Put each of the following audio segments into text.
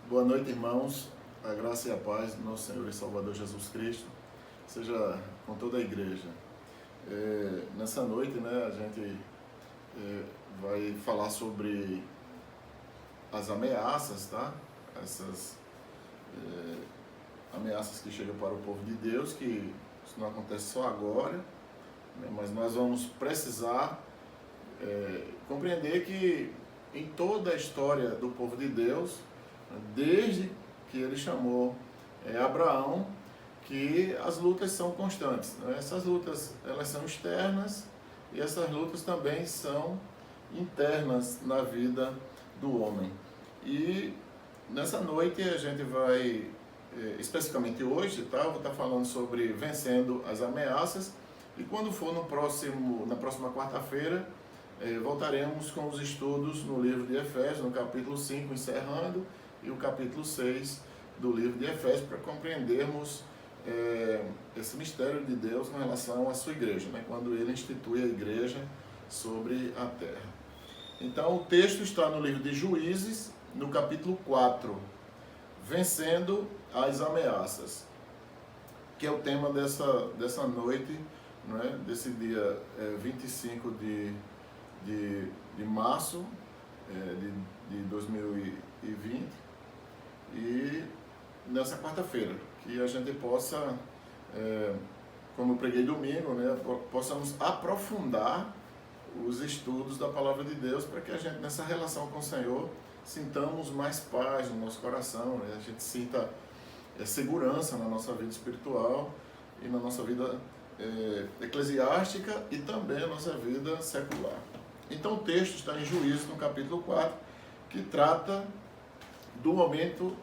Boa noite, irmãos. A graça e a paz do nosso Senhor e Salvador Jesus Cristo seja com toda a igreja. Nessa noite, né, a gente vai falar sobre as ameaças, tá? Essas ameaças que chegam para o povo de Deus, que isso não acontece só agora, né, mas nós vamos precisar compreender que em toda a história do povo de Deus, desde que ele chamou Abraão, que as lutas são constantes, né? Essas lutas, elas são externas e essas lutas também são internas na vida do homem. E nessa noite a gente vai, especificamente hoje, tá? Eu vou estar falando sobre vencendo as ameaças, e quando for na próxima quarta-feira, voltaremos com os estudos no livro de Efésios, no capítulo 5, encerrando, e o capítulo 6 do livro de Efésios, para compreendermos esse mistério de Deus com relação à sua igreja, né? Quando ele institui a igreja sobre a terra. Então o texto está no livro de Juízes, no capítulo 4, vencendo as ameaças, que é o tema dessa noite, né? Desse dia 25 de março de 2020, e nessa quarta-feira, que a gente possa, como eu preguei domingo, né, possamos aprofundar os estudos da Palavra de Deus, para que a gente, nessa relação com o Senhor, sintamos mais paz no nosso coração, né? A gente sinta segurança na nossa vida espiritual e na nossa vida eclesiástica e também na nossa vida secular. Então o texto está em Juízes, no capítulo 4, que trata do momento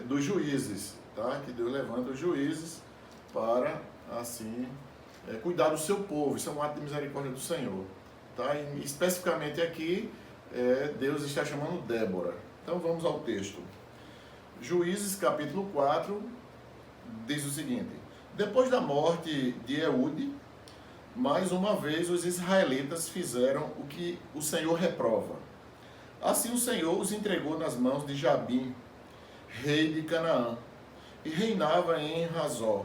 dos juízes, tá? Que Deus levanta os juízes para, assim, cuidar do seu povo. Isso é um ato de misericórdia do Senhor, tá? E, especificamente aqui, Deus está chamando Débora. Então vamos ao texto. Juízes, capítulo 4, diz o seguinte: depois da morte de Eude, mais uma vez os israelitas fizeram o que o Senhor reprova. Assim o Senhor os entregou nas mãos de Jabim, rei de Canaã, e reinava em Hazor.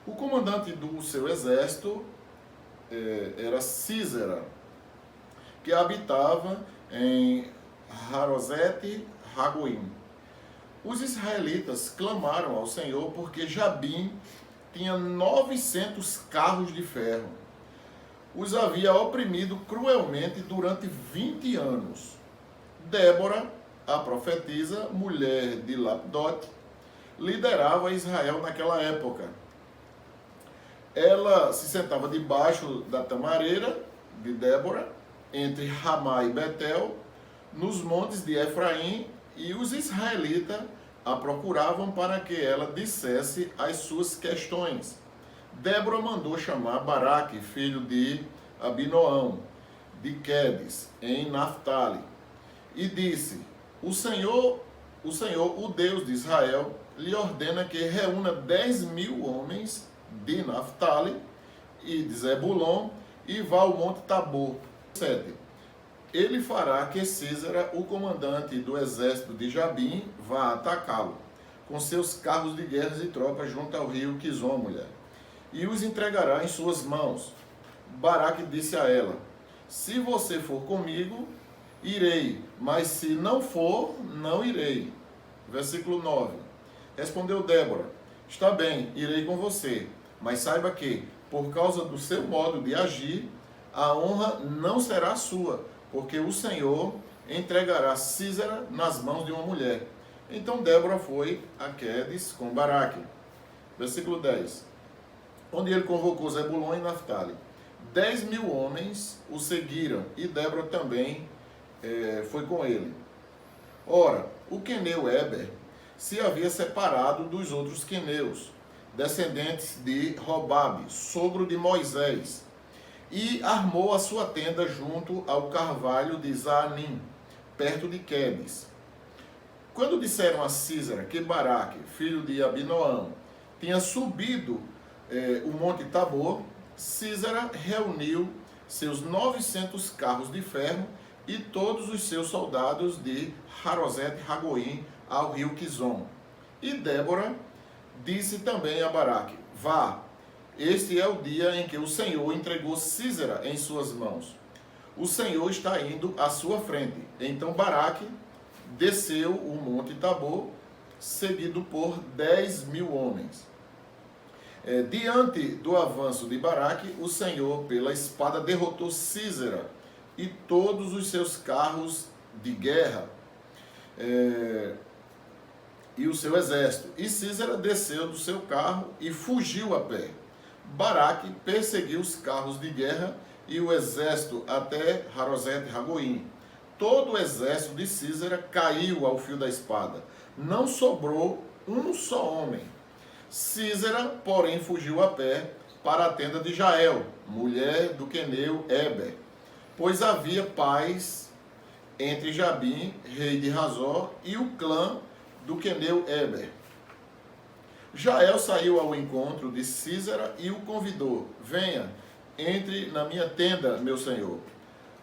O comandante do seu exército era Sísera, que habitava em Harosete Ragoim. Os israelitas clamaram ao Senhor porque Jabim tinha 900 carros de ferro. Os havia oprimido cruelmente durante 20 anos. Débora, a profetisa, mulher de Lapdote, liderava Israel naquela época. Ela se sentava debaixo da tamareira de Débora, entre Ramá e Betel, nos montes de Efraim, e os israelitas a procuravam para que ela dissesse as suas questões. Débora mandou chamar Baraque, filho de Abinoão, de Quedes, em Naftali, e disse: o Senhor, o Deus de Israel, lhe ordena que reúna 10.000 homens de Naftali e de Zebulon e vá ao monte Tabor. 7. Ele fará que Sísera, o comandante do exército de Jabim, vá atacá-lo, com seus carros de guerra e tropas junto ao rio Quizon, mulher, e os entregará em suas mãos. Baraque disse a ela: se você for comigo, irei, mas se não for, não irei. Versículo 9. Respondeu Débora: está bem, irei com você, mas saiba que, por causa do seu modo de agir, a honra não será sua, porque o Senhor entregará Sísera nas mãos de uma mulher. Então Débora foi a Quedes com Baraque. Versículo 10. Onde ele convocou Zebulon e Naftali. 10.000 homens o seguiram, e Débora também foi com ele. Ora, o queneu Éber se havia separado dos outros queneus, descendentes de Robabe, sogro de Moisés, e armou a sua tenda junto ao carvalho de Zaanim, perto de Quedes. Quando disseram a Sísera que Baraque, filho de Abinoão, tinha subido o monte Tabor, Sísera reuniu seus 900 carros de ferro e todos os seus soldados de Harosete Ragoim ao rio Quizon. E Débora disse também a Baraque: vá, este é o dia em que o Senhor entregou Sísera em suas mãos. O Senhor está indo à sua frente. Então Baraque desceu o monte Tabor, seguido por 10.000 homens. Diante do avanço de Baraque, o Senhor, pela espada, derrotou Sísera e todos os seus carros de guerra e o seu exército. E Sísera desceu do seu carro e fugiu a pé. Baraque perseguiu os carros de guerra e o exército até Harosete-Ragoim. Todo o exército de Sísera caiu ao fio da espada. Não sobrou um só homem. Sísera, porém, fugiu a pé para a tenda de Jael, mulher do queneu Eber, pois havia paz entre Jabim, rei de Razor, e o clã do queneu Eber. Jael saiu ao encontro de Sísera e o convidou: venha, entre na minha tenda, meu senhor.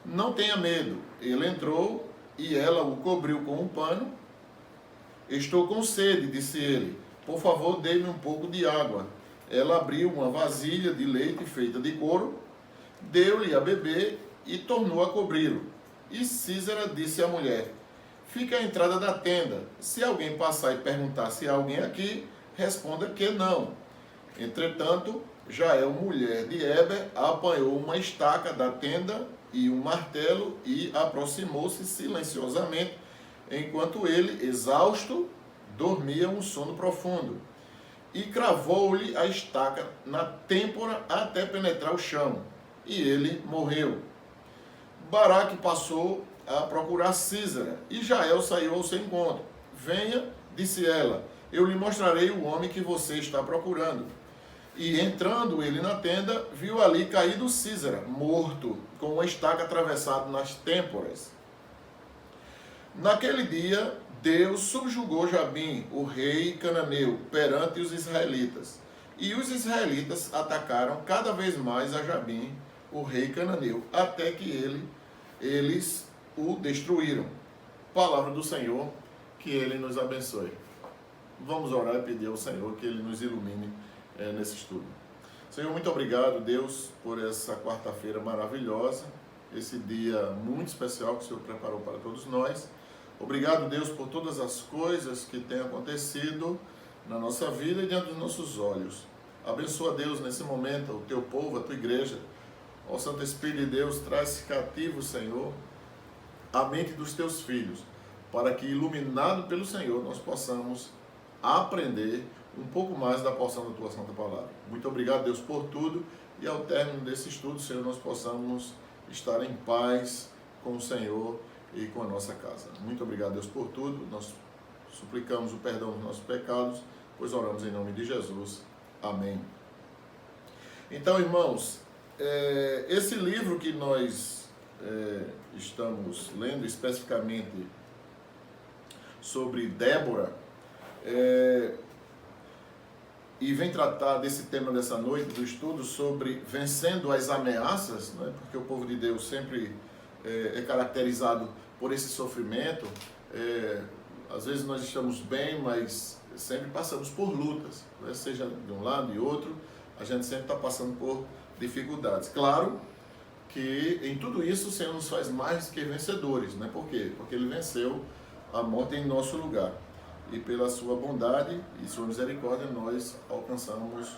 Não tenha medo. Ele entrou e ela o cobriu com um pano. Estou com sede, disse ele. Por favor, dê-me um pouco de água. Ela abriu uma vasilha de leite feita de couro, deu-lhe a beber e tornou a cobri-lo. E Sísera disse à mulher: fique à entrada da tenda. Se alguém passar e perguntar se há alguém aqui, responda que não. Entretanto, Jael, mulher de Eber, apanhou uma estaca da tenda e um martelo e aproximou-se silenciosamente, enquanto ele, exausto, dormia um sono profundo. E cravou-lhe a estaca na têmpora até penetrar o chão, e ele morreu. Baraque passou a procurar Sísera, e Jael saiu ao seu encontro. Venha, disse ela, eu lhe mostrarei o homem que você está procurando. E entrando ele na tenda, viu ali caído Sísera, morto, com uma estaca atravessada nas têmporas. Naquele dia, Deus subjugou Jabim, o rei cananeu, perante os israelitas. E os israelitas atacaram cada vez mais a Jabim, o rei cananeu, até que eles o destruíram. Palavra do Senhor, que Ele nos abençoe. Vamos orar e pedir ao Senhor que Ele nos ilumine nesse estudo. Senhor, muito obrigado, Deus, por essa quarta-feira maravilhosa, esse dia muito especial que o Senhor preparou para todos nós. Obrigado, Deus, por todas as coisas que têm acontecido na nossa vida e diante dos nossos olhos. Abençoa, Deus, nesse momento, o teu povo, a tua igreja. Ó Santo Espírito de Deus, traz cativo, Senhor, a mente dos teus filhos, para que, iluminado pelo Senhor, nós possamos aprender um pouco mais da porção da tua santa palavra. Muito obrigado, Deus, por tudo, e ao término desse estudo, Senhor, nós possamos estar em paz com o Senhor e com a nossa casa. Muito obrigado, Deus, por tudo. Nós suplicamos o perdão dos nossos pecados, pois oramos em nome de Jesus. Amém. Então, irmãos, esse livro que nós estamos lendo especificamente sobre Débora, e vem tratar desse tema dessa noite, do estudo sobre vencendo as ameaças, né? Porque o povo de Deus sempre é caracterizado por esse sofrimento. Às vezes nós estamos bem, mas sempre passamos por lutas, né? Seja de um lado e outro, a gente sempre está passando por dificuldades. Claro que em tudo isso o Senhor nos faz mais que vencedores, né? Por quê? Porque Ele venceu a morte em nosso lugar. E pela sua bondade e sua misericórdia nós alcançamos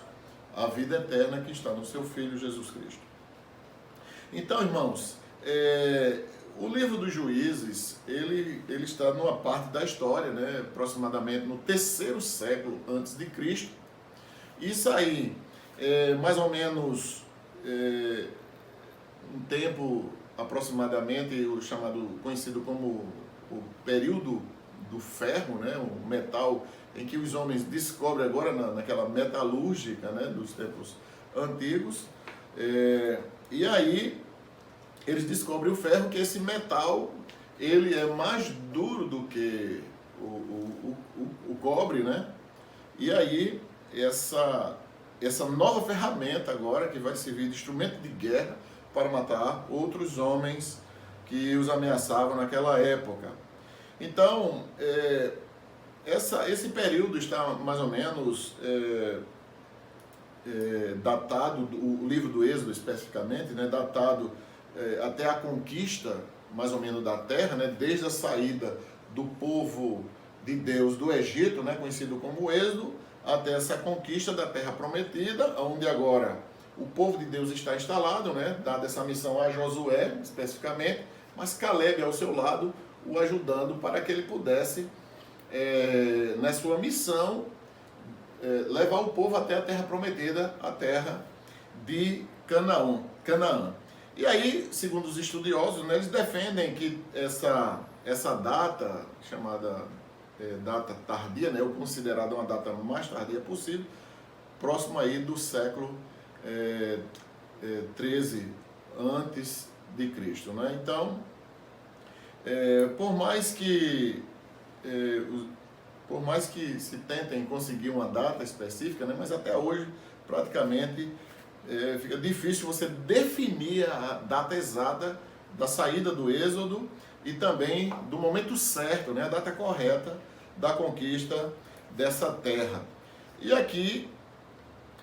a vida eterna que está no seu Filho Jesus Cristo. Então, irmãos, o livro dos Juízes, ele está numa parte da história, né, aproximadamente no 3º século antes de Cristo. Isso aí, mais ou menos um tempo aproximadamente, conhecido como o período do ferro, né, o metal em que os homens descobrem agora naquela metalúrgica, né, dos tempos antigos, e aí eles descobrem o ferro, que esse metal ele é mais duro do que o cobre, né? E aí essa nova ferramenta agora que vai servir de instrumento de guerra para matar outros homens que os ameaçavam naquela época. Então, esse período está mais ou menos datado, o livro do Êxodo especificamente, né, datado até a conquista mais ou menos da terra, né, desde a saída do povo de Deus do Egito, né, conhecido como Êxodo, até essa conquista da terra prometida, onde agora o povo de Deus está instalado, né, dada essa missão a Josué especificamente, mas Caleb ao seu lado o ajudando para que ele pudesse, na sua missão, levar o povo até a terra prometida, a terra de Canaã. E aí, segundo os estudiosos, né, eles defendem que essa data, chamada data tardia, né, ou considerada uma data mais tardia possível, próximo aí do século 13 antes de Cristo, né? Então, por mais que se tentem conseguir uma data específica, né, mas até hoje praticamente fica difícil você definir a data exata da saída do Êxodo e também do momento certo, né, a data correta da conquista dessa terra. E aqui,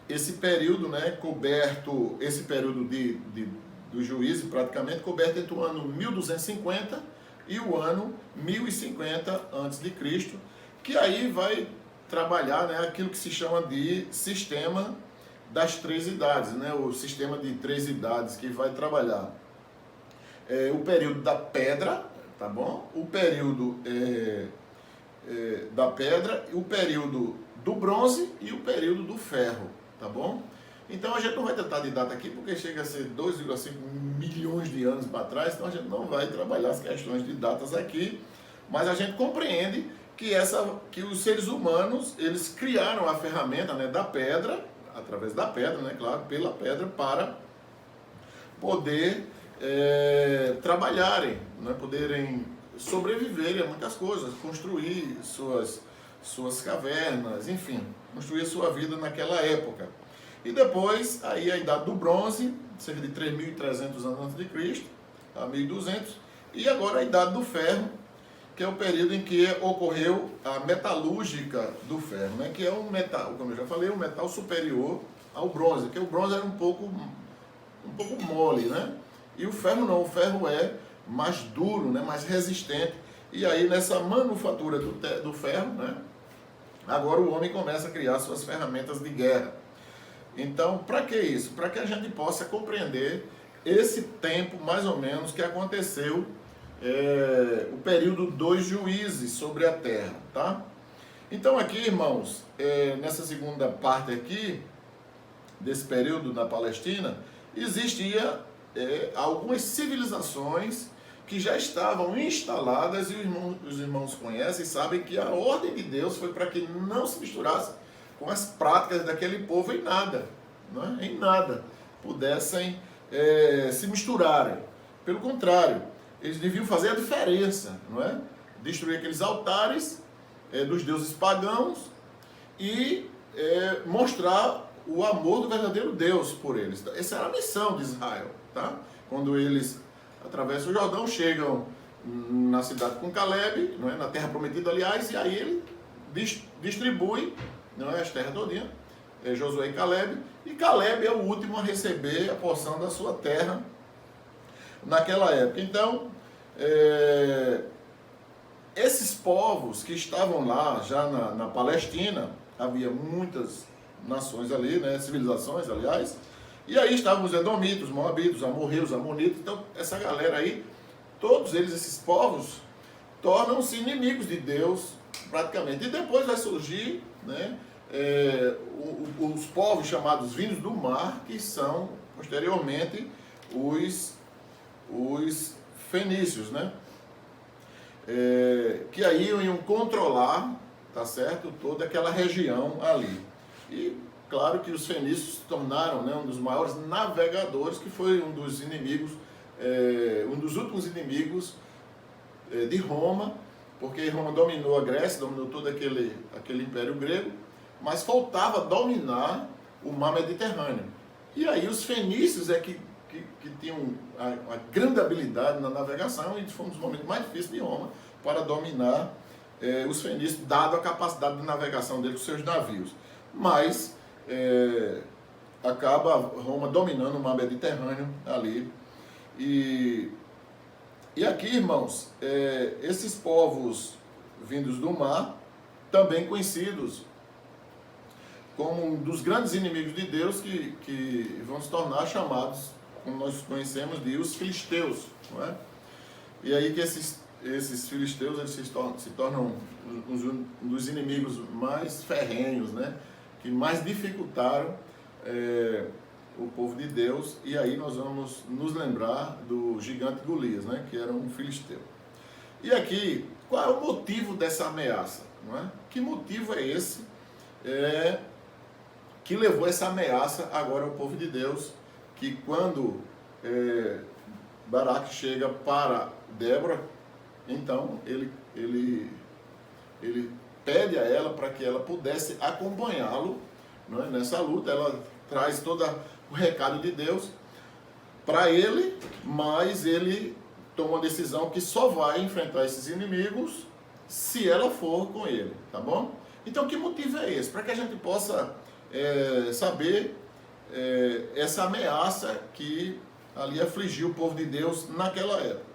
esse período, né, coberto, esse período do juízo praticamente coberto entre o ano 1250 e o ano 1050 a.C., que aí vai trabalhar, né, aquilo que se chama de sistema das três idades, né, o sistema de três idades, que vai trabalhar o período da pedra, tá bom? O período da pedra, o período do bronze e o período do ferro, tá bom? Então a gente não vai tratar de data aqui porque chega a ser 2,5 milhões de anos para trás, então a gente não vai trabalhar as questões de datas aqui, mas a gente compreende que os seres humanos, eles criaram a ferramenta, né, da pedra, através da pedra, né, claro, pela pedra, para poder trabalharem, né, poderem sobreviverem a muitas coisas, construir suas cavernas, enfim, construir a sua vida naquela época. E depois, aí a idade do bronze, cerca de 3.300 anos antes de Cristo, a 1.200, e agora a idade do ferro, que é o período em que ocorreu a metalúrgica do ferro, né? Que é um metal, como eu já falei, um metal superior ao bronze, porque o bronze era um pouco mole, né? E o ferro não, o ferro é mais duro, né? Mais resistente. E aí nessa manufatura do ferro, né? Agora o homem começa a criar suas ferramentas de guerra. Então, para que isso? Para que a gente possa compreender esse tempo, mais ou menos, que aconteceu o período dos juízes sobre a terra, tá? Então aqui, irmãos, nessa segunda parte aqui, desse período na Palestina, existia algumas civilizações que já estavam instaladas e os irmãos conhecem e sabem que a ordem de Deus foi para que não se misturasse com as práticas daquele povo em nada, né? Em nada pudessem se misturarem. Pelo contrário, eles deviam fazer a diferença, não é? Destruir aqueles altares dos deuses pagãos e mostrar o amor do verdadeiro Deus por eles. Essa era a missão de Israel, tá? Quando eles atravessam o Jordão, chegam na cidade com Caleb, não é? Na terra prometida, aliás, e aí ele distribui, não é, as terras todinhas, Josué e Caleb é o último a receber a porção da sua terra naquela época. Então, esses povos que estavam lá, já na Palestina, havia muitas nações ali, né, civilizações, aliás, e aí estavam os edomitas, os moabitas, os amorreus, os amonitas. Então, essa galera aí, todos eles, esses povos, tornam-se inimigos de Deus, praticamente. E depois vai surgir, né, os povos chamados vindos do mar, que são, posteriormente, os fenícios, né? Que aí iam controlar, tá certo, toda aquela região ali. E claro que os fenícios se tornaram, né, um dos maiores navegadores, que foi um dos inimigos, um dos últimos inimigos de Roma, porque Roma dominou a Grécia, dominou todo aquele império grego, mas faltava dominar o mar Mediterrâneo. E aí os fenícios que tinham a grande habilidade na navegação, e foi um dos momentos mais difíceis de Roma para dominar os fenícios, dado a capacidade de navegação deles com seus navios. Mas acaba Roma dominando o mar Mediterrâneo ali. E aqui, irmãos, esses povos vindos do mar, também conhecidos como um dos grandes inimigos de Deus, que vão se tornar chamados, como nós conhecemos, de os filisteus, não é? E aí que esses filisteus eles se tornam um dos inimigos mais ferrenhos, né? Que mais dificultaram o povo de Deus. E aí nós vamos nos lembrar do gigante Golias, né? Que era um filisteu. E aqui, qual é o motivo dessa ameaça? Não é? Que motivo é esse que levou essa ameaça agora ao povo de Deus? Que quando Baraque chega para Débora, então ele pede a ela para que ela pudesse acompanhá-lo, não é? Nessa luta. Ela traz todo o recado de Deus para ele, mas ele toma uma decisão que só vai enfrentar esses inimigos se ela for com ele, tá bom? Então, que motivo é esse? Para que a gente possa saber essa ameaça que ali afligiu o povo de Deus naquela época.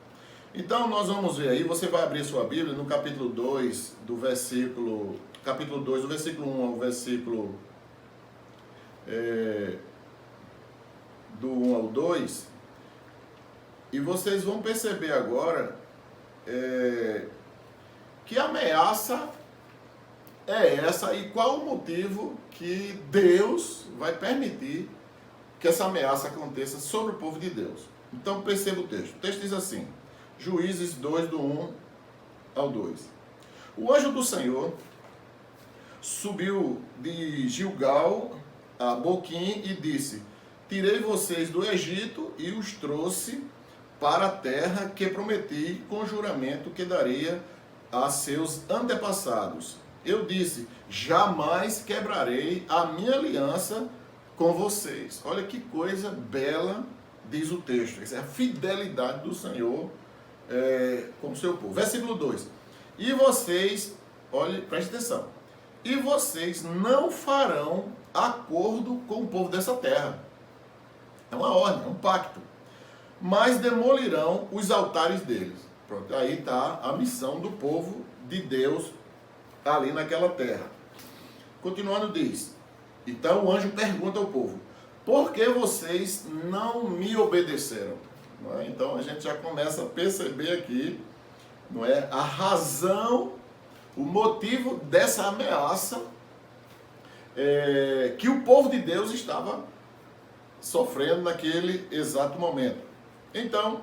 Então, nós vamos ver aí, você vai abrir sua Bíblia no capítulo 2, do versículo 1 ao versículo do 1 ao 2, e vocês vão perceber agora que ameaça é essa e qual o motivo que Deus vai permitir que essa ameaça aconteça sobre o povo de Deus. Então perceba o texto. O texto diz assim, Juízes 2, do 1 ao 2. O anjo do Senhor subiu de Gilgal a Boquim e disse, tirei vocês do Egito e os trouxe para a terra que prometi com juramento que daria a seus antepassados. Eu disse, jamais quebrarei a minha aliança com vocês. Olha que coisa bela, diz o texto. Essa é a fidelidade do Senhor com o seu povo. Versículo 2. E vocês, olha, preste atenção. E vocês não farão acordo com o povo dessa terra. É uma ordem, é um pacto. Mas demolirão os altares deles. Pronto, aí está a missão do povo de Deus ali naquela terra. Continuando diz, então o anjo pergunta ao povo, por que vocês não me obedeceram? Não é? Então a gente já começa a perceber aqui, não é, a razão, o motivo dessa ameaça que o povo de Deus estava sofrendo naquele exato momento. Então,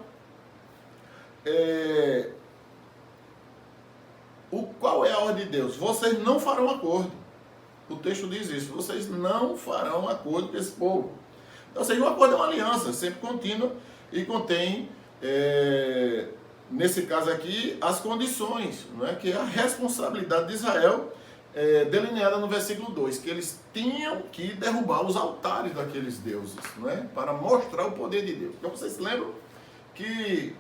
qual é a ordem de Deus? Vocês não farão acordo. O texto diz isso. Vocês não farão acordo com esse povo. Então, ou seja, o acordo é uma aliança, sempre contínua e contém, nesse caso aqui, as condições, não é? Que é a responsabilidade de Israel, delineada no versículo 2, que eles tinham que derrubar os altares daqueles deuses, não é? Para mostrar o poder de Deus. Então, vocês se lembram que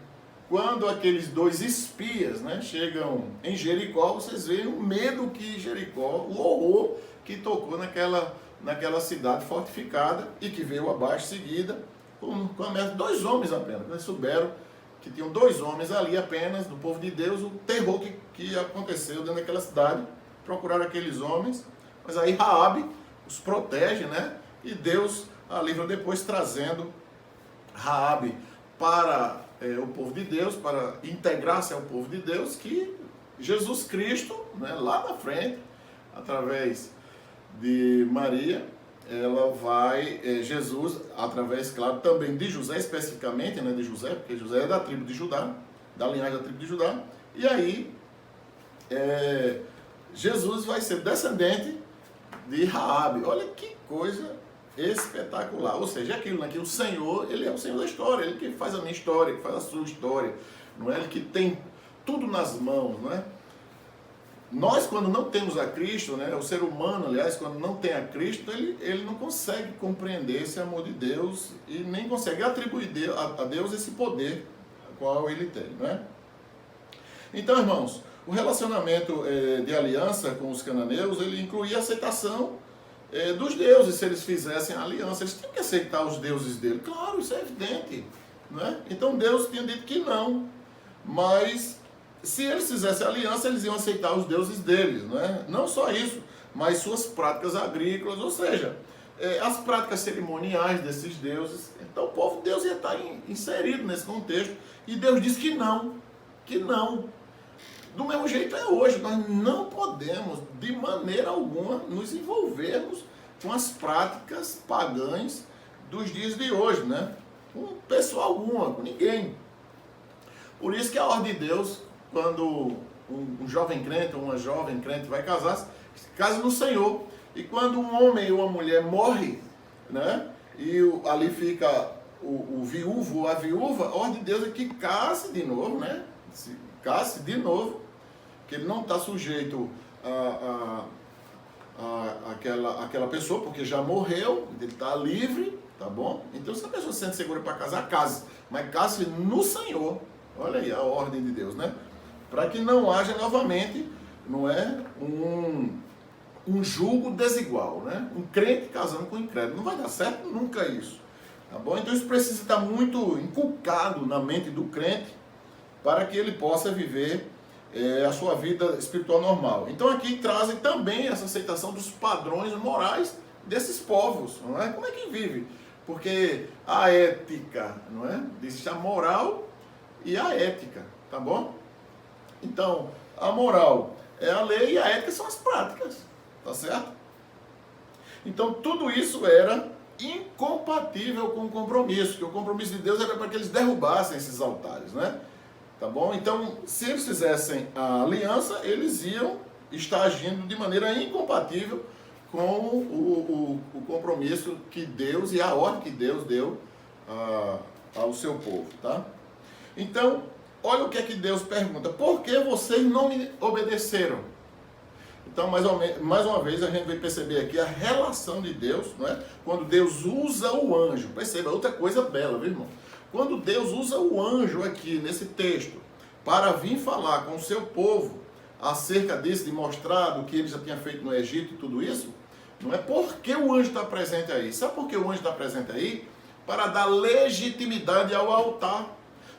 quando aqueles dois espias, né, chegam em Jericó, vocês veem o medo que Jericó, o horror que tocou naquela cidade fortificada e que veio abaixo seguida com ameaça de 2 homens apenas. Eles souberam que tinham 2 homens ali apenas, do povo de Deus, o terror que aconteceu dentro daquela cidade. Procuraram aqueles homens, mas aí Raabe os protege, né? E Deus a livra depois, trazendo Raabe para o povo de Deus, para integrar-se ao povo de Deus, que Jesus Cristo, né, lá na frente, através de Maria, ela vai, Jesus, através, claro, também de José, especificamente, né, de José, porque José é da tribo de Judá, da linhagem da tribo de Judá, e aí Jesus vai ser descendente de Raabe. Olha que coisa espetacular. Ou seja, aquilo, né, que o Senhor, ele é o Senhor da história, ele que faz a minha história, que faz a sua história, não é? Ele que tem tudo nas mãos, não é? Nós, quando não temos a Cristo, né, o ser humano, aliás, quando não tem a Cristo, ele não consegue compreender esse amor de Deus e nem consegue atribuir a Deus esse poder qual ele tem, não é? Então, irmãos, O relacionamento de aliança com os cananeus, ele incluía a aceitação dos deuses. Se eles fizessem a aliança, eles tinham que aceitar os deuses dele. Claro, isso é evidente, né? Então Deus tinha dito que não, mas se eles fizessem a aliança, eles iam aceitar os deuses deles, né? Não só isso, mas suas práticas agrícolas, ou seja, as práticas cerimoniais desses deuses. Então o povo de Deus ia estar inserido nesse contexto, e Deus disse que não, que não. Do mesmo jeito é hoje, nós não podemos de maneira alguma nos envolvermos com as práticas pagãs dos dias de hoje, né? Com pessoa alguma, com ninguém. Por isso que a ordem de Deus, quando um jovem crente ou uma jovem crente vai casar, casa no Senhor. E quando um homem ou uma mulher morre, né? E ali fica o viúvo ou a viúva, a ordem de Deus é que case de novo, né? Case de novo, que ele não está sujeito àquela pessoa, porque já morreu, ele está livre, tá bom? Então, se a pessoa se sente segura para casar, case, mas case no Senhor. Olha aí a ordem de Deus, né? Para que não haja novamente, não é, um julgo desigual, né? Um crente casando com um incrédulo. Não vai dar certo nunca isso, tá bom? Então, isso precisa estar muito inculcado na mente do crente para que ele possa viver a sua vida espiritual normal. Então aqui trazem também essa aceitação dos padrões morais desses povos, não é? Como é que vive? Porque a ética, não é? Existe a moral e a ética, tá bom? Então, a moral é a lei e a ética são as práticas, tá certo? Então tudo isso era incompatível com o compromisso, que o compromisso de Deus era para que eles derrubassem esses altares, né? Tá bom? Então, se eles fizessem a aliança, eles iam estar agindo de maneira incompatível com o compromisso que Deus e a ordem que Deus deu ao seu povo, tá? Então, olha o que é que Deus pergunta: por que vocês não me obedeceram? Então, mais uma vez, a gente vai perceber aqui a relação de Deus, não é? Quando Deus usa o anjo. Perceba, outra coisa bela, viu, irmão? Quando Deus usa o anjo aqui, nesse texto, para vir falar com o seu povo acerca disso, de mostrar do que ele já tinha feito no Egito e tudo isso, não é porque o anjo está presente aí. Sabe por que o anjo está presente aí? Para dar legitimidade ao altar.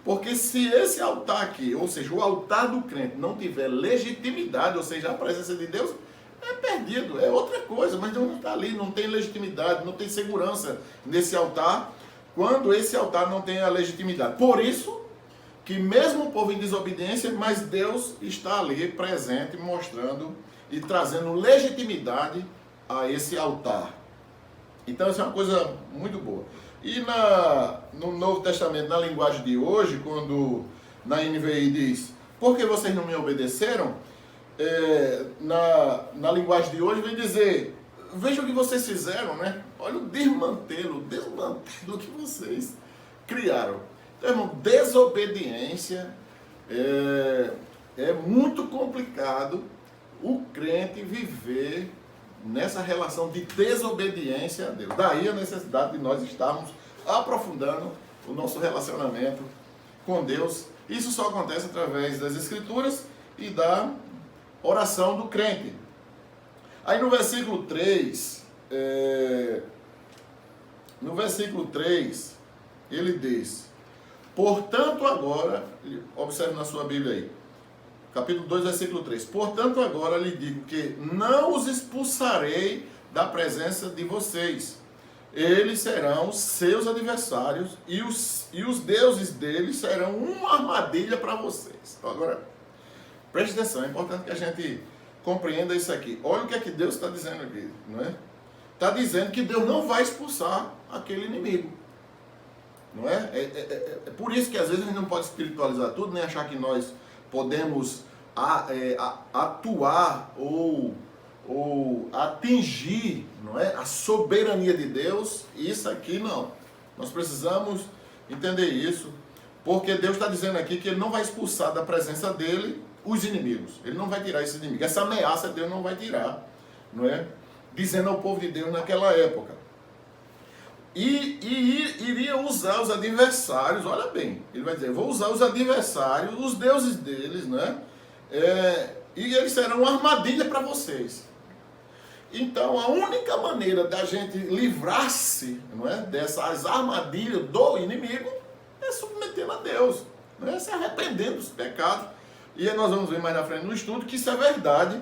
Porque se esse altar aqui, ou seja, o altar do crente, não tiver legitimidade, ou seja, a presença de Deus, é perdido, é outra coisa, mas Deus não está ali, não tem legitimidade, não tem segurança nesse altar, quando esse altar não tem a legitimidade. Por isso que mesmo o povo em desobediência, mas Deus está ali presente, mostrando e trazendo legitimidade a esse altar. Então isso é uma coisa muito boa. E no Novo Testamento, na linguagem de hoje, quando na NVI diz: por que vocês não me obedeceram? Na linguagem de hoje vem dizer: veja o que vocês fizeram, né? Olha o desmantelo que vocês criaram. Então, irmão, desobediência é muito complicado o crente viver nessa relação de desobediência a Deus. Daí a necessidade de nós estarmos aprofundando o nosso relacionamento com Deus. Isso só acontece através das Escrituras e da oração do crente. Aí no versículo 3, ele diz: portanto agora, observe na sua Bíblia aí, capítulo 2, versículo 3, portanto agora lhe digo que não os expulsarei da presença de vocês, eles serão seus adversários e os deuses deles serão uma armadilha para vocês. Então, agora, preste atenção, é importante que a gente compreenda isso aqui. Olha o que é que Deus está dizendo aqui, não é? Está dizendo que Deus não vai expulsar aquele inimigo, não é? É por isso que às vezes a gente não pode espiritualizar tudo, nem achar que nós podemos atuar ou atingir, não é, a soberania de Deus. Isso aqui não. Nós precisamos entender isso, porque Deus está dizendo aqui que Ele não vai expulsar da presença dEle os inimigos. Ele não vai tirar esses inimigos. Essa ameaça Deus não vai tirar, não é? Dizendo ao povo de Deus naquela época. E iria usar os adversários, olha bem, ele vai dizer: vou usar os adversários, os deuses deles, né? e eles serão uma armadilha para vocês. Então, a única maneira da gente livrar-se, não é, dessas armadilhas do inimigo é submetendo a Deus, não é, se arrependendo dos pecados. E aí nós vamos ver mais na frente no estudo que isso é verdade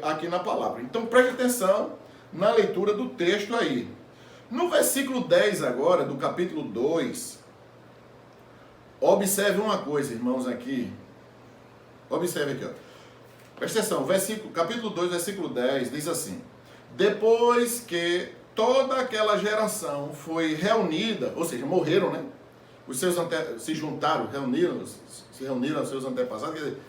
aqui na palavra. Então, preste atenção na leitura do texto aí. No versículo 10 agora, do capítulo 2, observe uma coisa, irmãos, aqui. Observe aqui, ó. Presta atenção, capítulo 2, versículo 10, diz assim: depois que toda aquela geração foi reunida, ou seja, morreram, né? Se juntaram, se reuniram aos seus antepassados, quer dizer,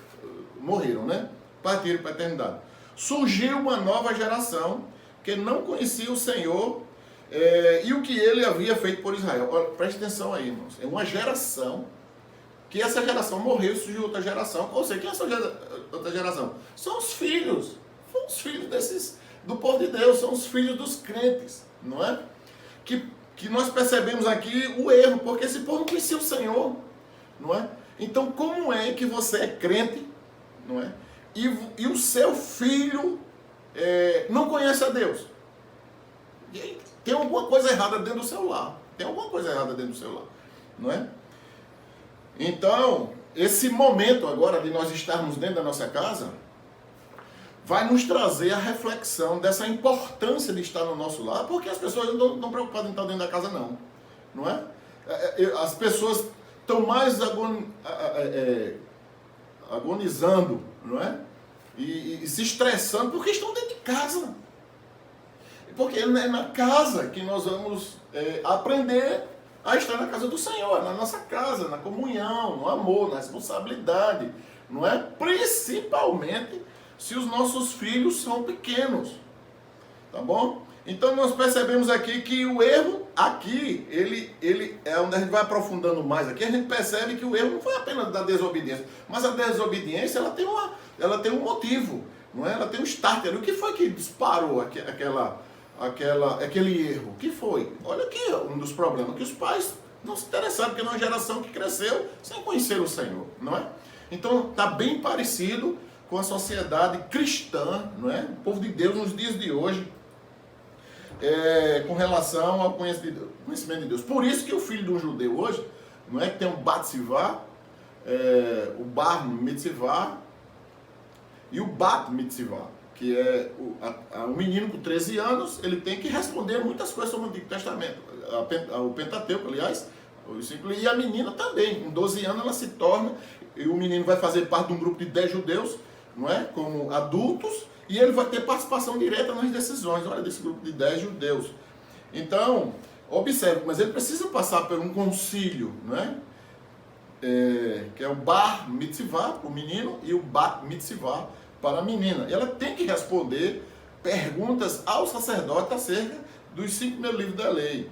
morreram, né? Partiram para a eternidade. Surgiu uma nova geração que não conhecia o Senhor e o que ele havia feito por Israel. Olha, preste atenção aí, irmãos. É uma geração que essa geração morreu e surgiu outra geração. Ou seja, quem é essa outra geração? São os filhos. São os filhos do povo de Deus, são os filhos dos crentes, não é? Que nós percebemos aqui o erro, porque esse povo não conhecia o Senhor, não é? Então, como é que você é crente, não é? E o seu filho não conhece a Deus? E aí, tem alguma coisa errada dentro do seu lar. Tem alguma coisa errada dentro do seu lar, não é? Então, esse momento agora de nós estarmos dentro da nossa casa vai nos trazer a reflexão dessa importância de estar no nosso lar, porque as pessoas não estão preocupadas em estar dentro da casa, não é? As pessoas estão mais agonizando, não é? E se estressando porque estão dentro de casa. Porque é na casa que nós vamos aprender a estar na casa do Senhor, na nossa casa, na comunhão, no amor, na responsabilidade, não é? Principalmente se os nossos filhos são pequenos, tá bom? Então nós percebemos aqui que o erro aqui, ele é onde a gente vai aprofundando mais aqui, a gente percebe que o erro não foi apenas da desobediência, mas a desobediência ela tem um motivo, não é? Ela tem um starter. O que foi que disparou aquele erro? O que foi? Olha aqui um dos problemas, que os pais não se interessaram, porque é uma geração que cresceu sem conhecer o Senhor, não é? Então está bem parecido com a sociedade cristã, não é? O povo de Deus nos dias de hoje, com relação ao conhecimento de Deus. Por isso que o filho de um judeu hoje, não é, que tem um Bat-Sivá, o Bar Mitzvah e o Bat Mitzvah, que é o menino com 13 anos, ele tem que responder muitas coisas sobre o Antigo Testamento, o Pentateuco, aliás, e a menina também, com 12 anos ela se torna, e o menino vai fazer parte de um grupo de 10 judeus, não é? Como adultos, e ele vai ter participação direta nas decisões, olha, desse grupo de 10 judeus. Então, observe, mas ele precisa passar por um concílio, não é? Que é o Bar Mitzvah para o menino e o Bat Mitzvah para a menina. E ela tem que responder perguntas ao sacerdote acerca dos 5 primeiros livros da lei.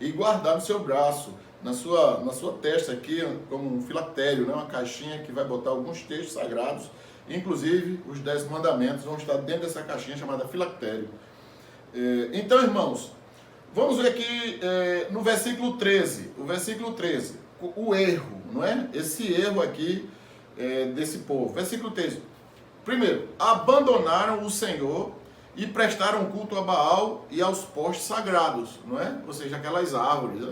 E guardar no seu braço, na sua testa aqui, como um filactério, né? Uma caixinha que vai botar alguns textos sagrados, inclusive os 10 mandamentos vão estar dentro dessa caixinha chamada filactério. Então, irmãos, vamos ver aqui no versículo 13, o erro, não é? Esse erro aqui desse povo. Versículo 13. Primeiro, abandonaram o Senhor e prestaram culto a Baal e aos postes sagrados, não é? Ou seja, aquelas árvores.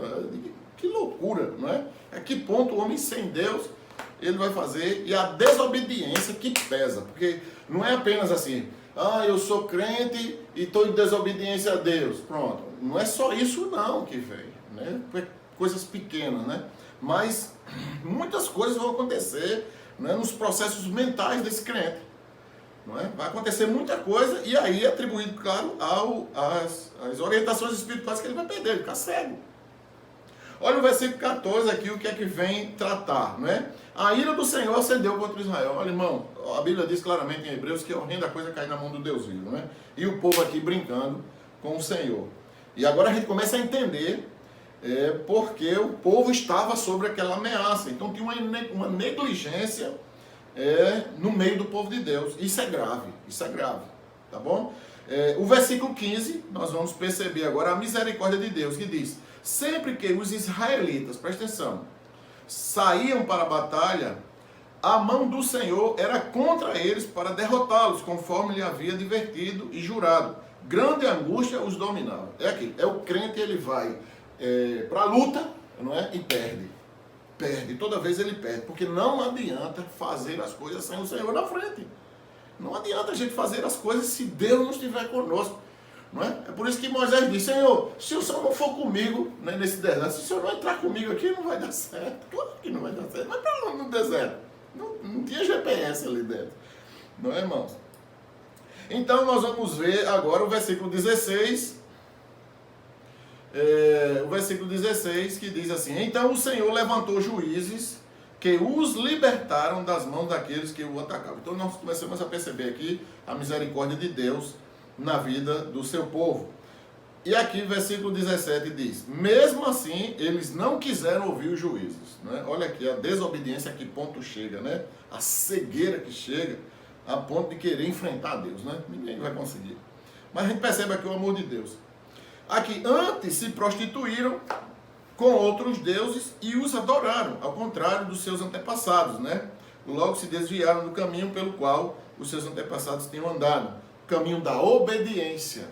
Que loucura, não é? A que ponto o homem sem Deus ele vai fazer? E a desobediência que pesa, porque não é apenas assim, eu sou crente e estou em desobediência a Deus, pronto. Não é só isso não que vem, né? Coisas pequenas, né? Mas muitas coisas vão acontecer, né, nos processos mentais desse crente, não é? Vai acontecer muita coisa e aí é atribuído, claro, às orientações espirituais que ele vai perder, ele fica cego. Olha o versículo 14 aqui, o que é que vem tratar, não é? A ira do Senhor acendeu contra Israel. Olha, irmão, a Bíblia diz claramente em Hebreus que é horrenda coisa cair na mão do Deus vivo, né? E o povo aqui brincando com o Senhor. E agora a gente começa a entender porque o povo estava sobre aquela ameaça. Então tinha uma negligência no meio do povo de Deus. Isso é grave, tá bom? O versículo 15, nós vamos perceber agora a misericórdia de Deus, que diz: sempre que os israelitas, presta atenção, saíam para a batalha, a mão do Senhor era contra eles para derrotá-los, conforme lhe havia advertido e jurado. Grande angústia os dominava. É aquilo, é o crente, ele vai para a luta, não é? E perde. Perde, toda vez ele perde, porque não adianta fazer as coisas sem o Senhor na frente. Não adianta a gente fazer as coisas se Deus não estiver conosco. Não é? É por isso que Moisés disse: Senhor, se o Senhor não for comigo, né, nesse deserto, se o Senhor não entrar comigo aqui, não vai dar certo. Claro que não vai dar certo. Mas para onde no deserto? Não tinha GPS ali dentro. Não é, irmãos? Então nós vamos ver agora o versículo 16. O versículo 16 que diz assim: Então o Senhor levantou juízes que os libertaram das mãos daqueles que o atacavam. Então nós começamos a perceber aqui a misericórdia de Deus na vida do seu povo. E aqui versículo 17 diz: Mesmo assim eles não quiseram ouvir os juízes, né? Olha aqui a desobediência a que ponto chega, né? A cegueira que chega a ponto de querer enfrentar Deus, né? Ninguém vai conseguir. Mas a gente percebe aqui o amor de Deus. Aqui, antes se prostituíram com outros deuses e os adoraram, ao contrário dos seus antepassados, né? Logo se desviaram do caminho pelo qual os seus antepassados tinham andado, o caminho da obediência.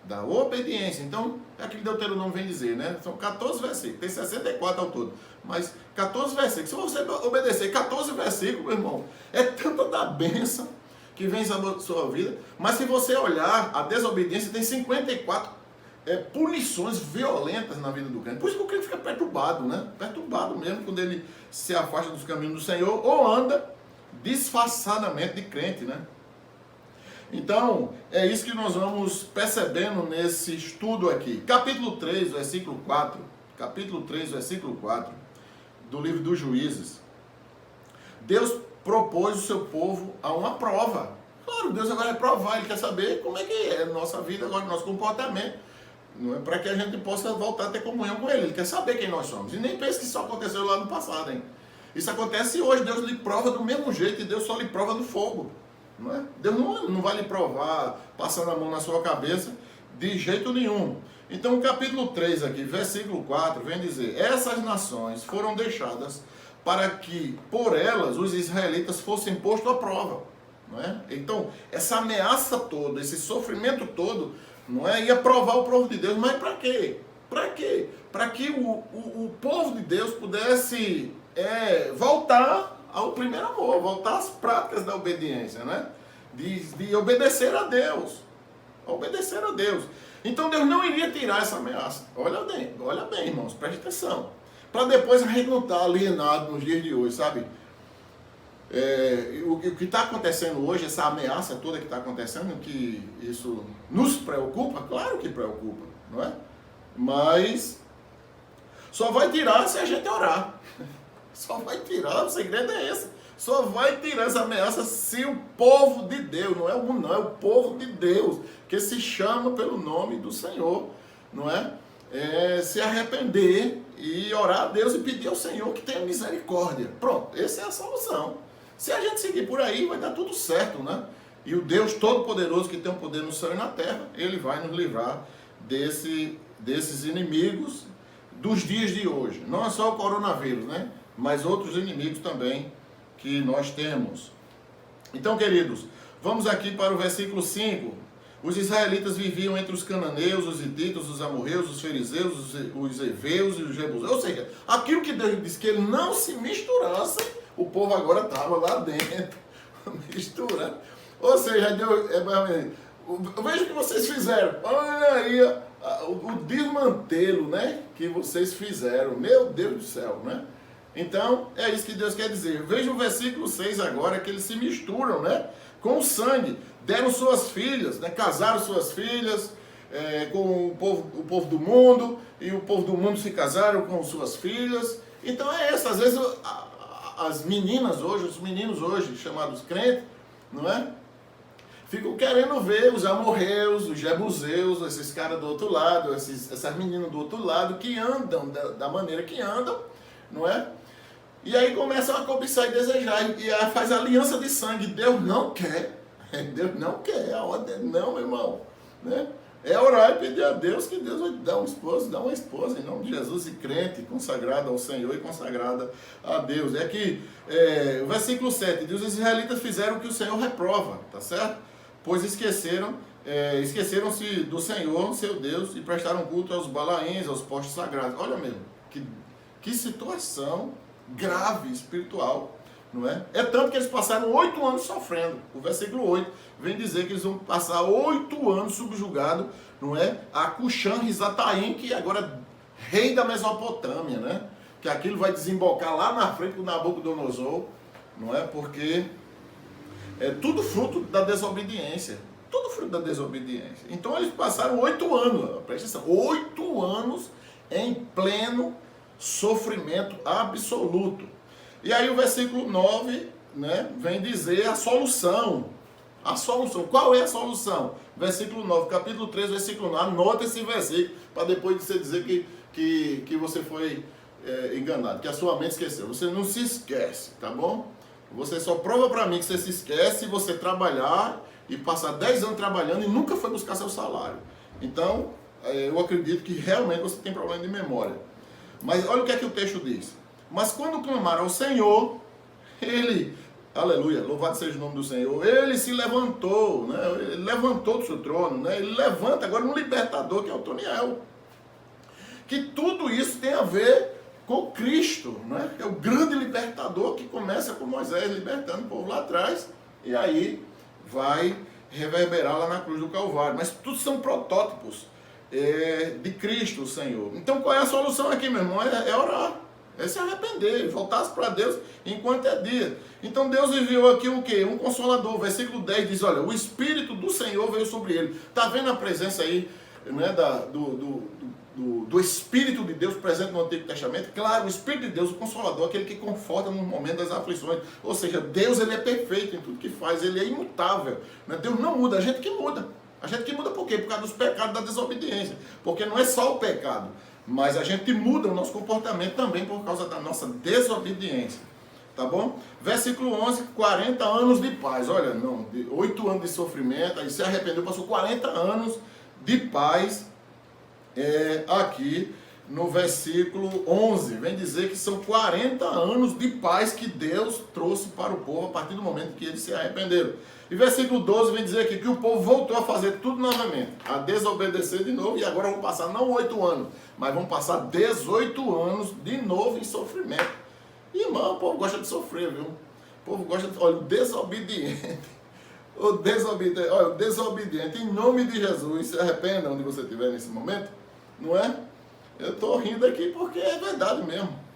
Da obediência. Então, é aquilo que Deuteronômio vem dizer, né? São 14 versículos, tem 64 ao todo, mas 14 versículos. Se você obedecer 14 versículos, meu irmão, é tanta da bênção que vem sobre a sua vida. Mas se você olhar, a desobediência tem 54 punições violentas na vida do crente. Por isso que o crente fica perturbado, né? Perturbado mesmo quando ele se afasta dos caminhos do Senhor ou anda disfarçadamente de crente, né? Então, é isso que nós vamos percebendo nesse estudo aqui. Capítulo 3, versículo 4. Capítulo 3, versículo 4 do livro dos Juízes. Deus propôs o seu povo a uma prova. Claro, Deus agora vai provar, Ele quer saber como é que é a nossa vida agora, o nosso comportamento. Não é para que a gente possa voltar a ter comunhão com Ele. Ele quer saber quem nós somos. E nem pense que isso aconteceu lá no passado, hein? Isso acontece hoje. Deus lhe prova do mesmo jeito e Deus só lhe prova no fogo. Não é? Deus não vai lhe provar passando a mão na sua cabeça de jeito nenhum. Então o capítulo 3 aqui, versículo 4, vem dizer: Essas nações foram deixadas para que por elas os israelitas fossem postos à prova. Não é? Então essa ameaça toda, esse sofrimento todo, não é? Ia provar o povo de Deus. Mas para quê? Para quê? Para que o povo de Deus pudesse voltar ao primeiro amor, voltar às práticas da obediência, né? De obedecer a Deus. Obedecer a Deus. Então Deus não iria tirar essa ameaça. Olha bem, irmãos, preste atenção. Para depois a gente não estar alienado nos dias de hoje, sabe? O que está acontecendo hoje, essa ameaça toda que está acontecendo, que isso nos preocupa, claro que preocupa, não é? Mas só vai tirar se a gente orar. Só vai tirar, o segredo é esse. Só vai tirar essa ameaça se o povo de Deus, não é o mundo, não, é o povo de Deus, que se chama pelo nome do Senhor, não é? Se arrepender e orar a Deus e pedir ao Senhor que tenha misericórdia. Pronto, essa é a solução. Se a gente seguir por aí, vai dar tudo certo, né? E o Deus Todo-Poderoso, que tem o poder no céu e na terra, Ele vai nos livrar desses inimigos dos dias de hoje. Não é só o coronavírus, né? Mas outros inimigos também que nós temos. Então, queridos, vamos aqui para o versículo 5. Os israelitas viviam entre os cananeus, os hititas, os amorreus, os fariseus, os heveus e os jebuseus. Ou seja, aquilo que Deus disse que ele não se misturasse, o povo agora estava lá dentro, misturando. Ou seja, Deus, veja o que vocês fizeram. Olha aí o desmantelo, né, que vocês fizeram. Meu Deus do céu, né? Então, é isso que Deus quer dizer. Veja o versículo 6 agora, que eles se misturam, né, com o sangue. Deram suas filhas, né, casaram suas filhas com o povo do mundo, e o povo do mundo se casaram com suas filhas. Então é isso. Às vezes as meninas hoje, os meninos hoje, chamados crentes, não é? Ficam querendo ver os amorreus, os jebuseus, esses caras do outro lado, essas meninas do outro lado, que andam da maneira que andam, não é? E aí começam a cobiçar e desejar, e faz aliança de sangue. Deus não quer. Deus não quer. A ordem não, meu irmão. Né? É orar e pedir a Deus que Deus vai te dar um esposo, dar uma esposa, em nome de Jesus, e crente, consagrada ao Senhor e consagrada a Deus. É que o versículo 7 diz: os israelitas fizeram o que o Senhor reprova, tá certo? Pois esqueceram-se do Senhor, seu Deus, e prestaram culto aos balaíns, aos postes sagrados. Olha mesmo, que situação grave espiritual. Não é? É tanto que eles passaram 8 anos sofrendo. O versículo 8 vem dizer que eles vão passar 8 anos subjugados, não é? A Cuxã-Risataim, que agora é rei da Mesopotâmia, né? Que aquilo vai desembocar lá na frente do Nabucodonosor, não é? Porque é tudo fruto da desobediência. Tudo fruto da desobediência. Então eles passaram 8 anos, presta atenção, 8 anos em pleno sofrimento absoluto. E aí o versículo 9, né, vem dizer a solução. A solução. Qual é a solução? Versículo 9, capítulo 3, versículo 9. Anota esse versículo para depois de você dizer que você foi enganado, que a sua mente esqueceu. Você não se esquece, tá bom? Você só prova para mim que você se esquece se você trabalhar e passar 10 anos trabalhando e nunca foi buscar seu salário. Então, eu acredito que realmente você tem problema de memória. Mas olha o que é que o texto diz. Mas quando clamaram ao Senhor, ele, aleluia, louvado seja o nome do Senhor, ele se levantou, né? Ele levantou do seu trono, né? Ele levanta agora um libertador, que é Otoniel. Que tudo isso tem a ver com Cristo, né? É o grande libertador que começa com Moisés libertando o povo lá atrás, e aí vai reverberar lá na cruz do Calvário. Mas tudo são protótipos de Cristo, o Senhor. Então qual é a solução aqui, meu irmão? É orar. É se arrepender, voltar-se para Deus enquanto é dia. Então Deus enviou aqui o quê? Um consolador. O versículo 10 diz, olha, o Espírito do Senhor veio sobre ele. Está vendo a presença aí, né, do Espírito de Deus presente no Antigo Testamento? Claro, o Espírito de Deus, o Consolador, aquele que conforta no momento das aflições. Ou seja, Deus, ele é perfeito em tudo que faz, ele é imutável. Né? Deus não muda, a gente que muda. A gente que muda por quê? Por causa dos pecados da desobediência. Porque não é só o pecado, mas a gente muda o nosso comportamento também por causa da nossa desobediência. Tá bom? Versículo 11, 40 anos de paz. Olha, não, 8 anos de sofrimento, aí se arrependeu, passou 40 anos de paz. Aqui no versículo 11, vem dizer que são 40 anos de paz que Deus trouxe para o povo a partir do momento que eles se arrependeram. E versículo 12 vem dizer aqui que o povo voltou a fazer tudo novamente, a desobedecer de novo, e agora vão passar não 8 anos, mas vão passar 18 anos de novo em sofrimento. Irmão, o povo gosta de sofrer, viu? O povo gosta de... Olha, o desobediente, olha, o desobediente, em nome de Jesus, se arrependa onde você estiver nesse momento, não é? Eu estou rindo aqui porque é verdade mesmo.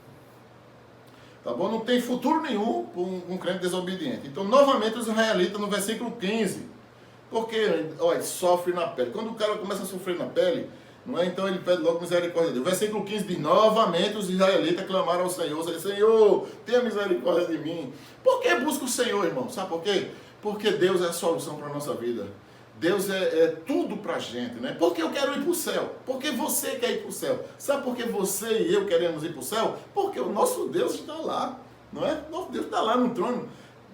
Tá bom? Não tem futuro nenhum para um crente desobediente. Então, novamente, os israelitas, no versículo 15, porque, olha, sofre na pele. Quando o cara começa a sofrer na pele, não é? Então ele pede logo misericórdia de Deus. Versículo 15 diz, novamente os israelitas clamaram ao Senhor, Senhor, tenha misericórdia de mim. Por que busca o Senhor, irmão? Sabe por quê? Porque Deus é a solução para a nossa vida. Deus é tudo pra gente, né? Porque eu quero ir para o céu. Porque você quer ir para o céu. Sabe por que você e eu queremos ir para o céu? Porque o nosso Deus está lá, não é? Nosso Deus está lá no trono.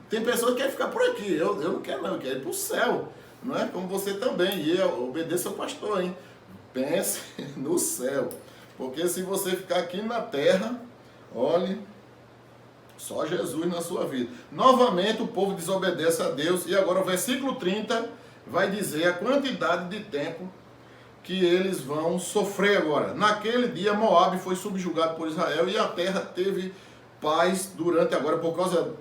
Tem pessoas que querem ficar por aqui. Eu não quero não, eu quero ir para o céu, não é? Como você também. E eu obedeço ao pastor, hein? Pense no céu. Porque se você ficar aqui na terra, olhe, só Jesus na sua vida. Novamente o povo desobedece a Deus. E agora o versículo 30... vai dizer a quantidade de tempo que eles vão sofrer agora. Naquele dia, Moabe foi subjugado por Israel e a terra teve paz durante agora, por causa,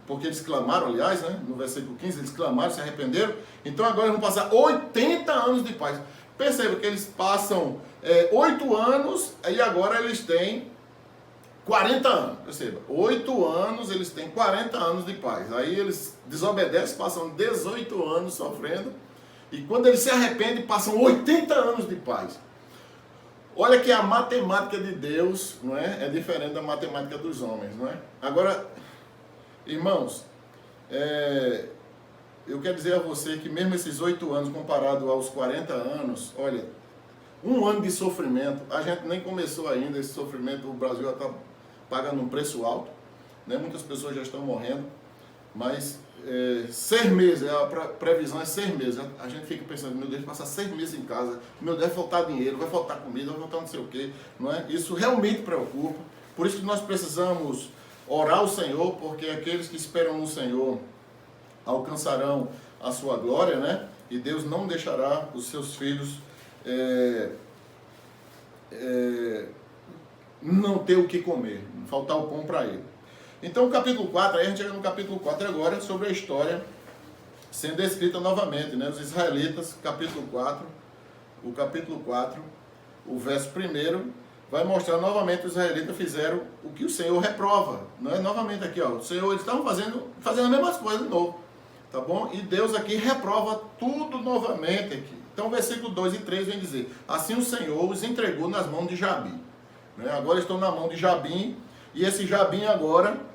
porque eles clamaram, aliás, né, no versículo 15, eles clamaram, se arrependeram. Então agora eles vão passar 80 anos de paz. Perceba que eles passam 8 anos e agora eles têm 40 anos, perceba, 8 anos, eles têm 40 anos de paz. Aí eles desobedecem, passam 18 anos sofrendo, e quando eles se arrependem, passam 80 anos de paz. Olha que a matemática de Deus, não é diferente da matemática dos homens, não é? Agora, irmãos, eu quero dizer a você que mesmo esses 8 anos comparado aos 40 anos, olha, 1 ano de sofrimento, a gente nem começou ainda esse sofrimento, o Brasil já está pagando um preço alto, né? Muitas pessoas já estão morrendo, Mas 6 meses, a previsão é 6 meses. A gente fica pensando, meu Deus, passar 6 meses em casa, meu Deus, vai faltar dinheiro, vai faltar comida, vai faltar não sei o quê, não é? Isso realmente preocupa. Por isso que nós precisamos orar ao Senhor, porque aqueles que esperam no Senhor alcançarão a sua glória, né? E Deus não deixará os seus filhos não ter o que comer, faltar o pão para ele. Então o capítulo 4, aí a gente chega no capítulo 4 agora, sobre a história sendo descrita novamente, né? Os israelitas, capítulo 4, o verso 1, vai mostrar novamente os israelitas fizeram o que o Senhor reprova, né? Novamente aqui, ó, o Senhor, eles estavam fazendo as mesmas coisas de novo, tá bom? E Deus aqui reprova tudo novamente aqui. Então versículo 2 e 3 vem dizer, assim o Senhor os entregou nas mãos de Jabim, né? Agora estão na mão de Jabim, e esse Jabim agora,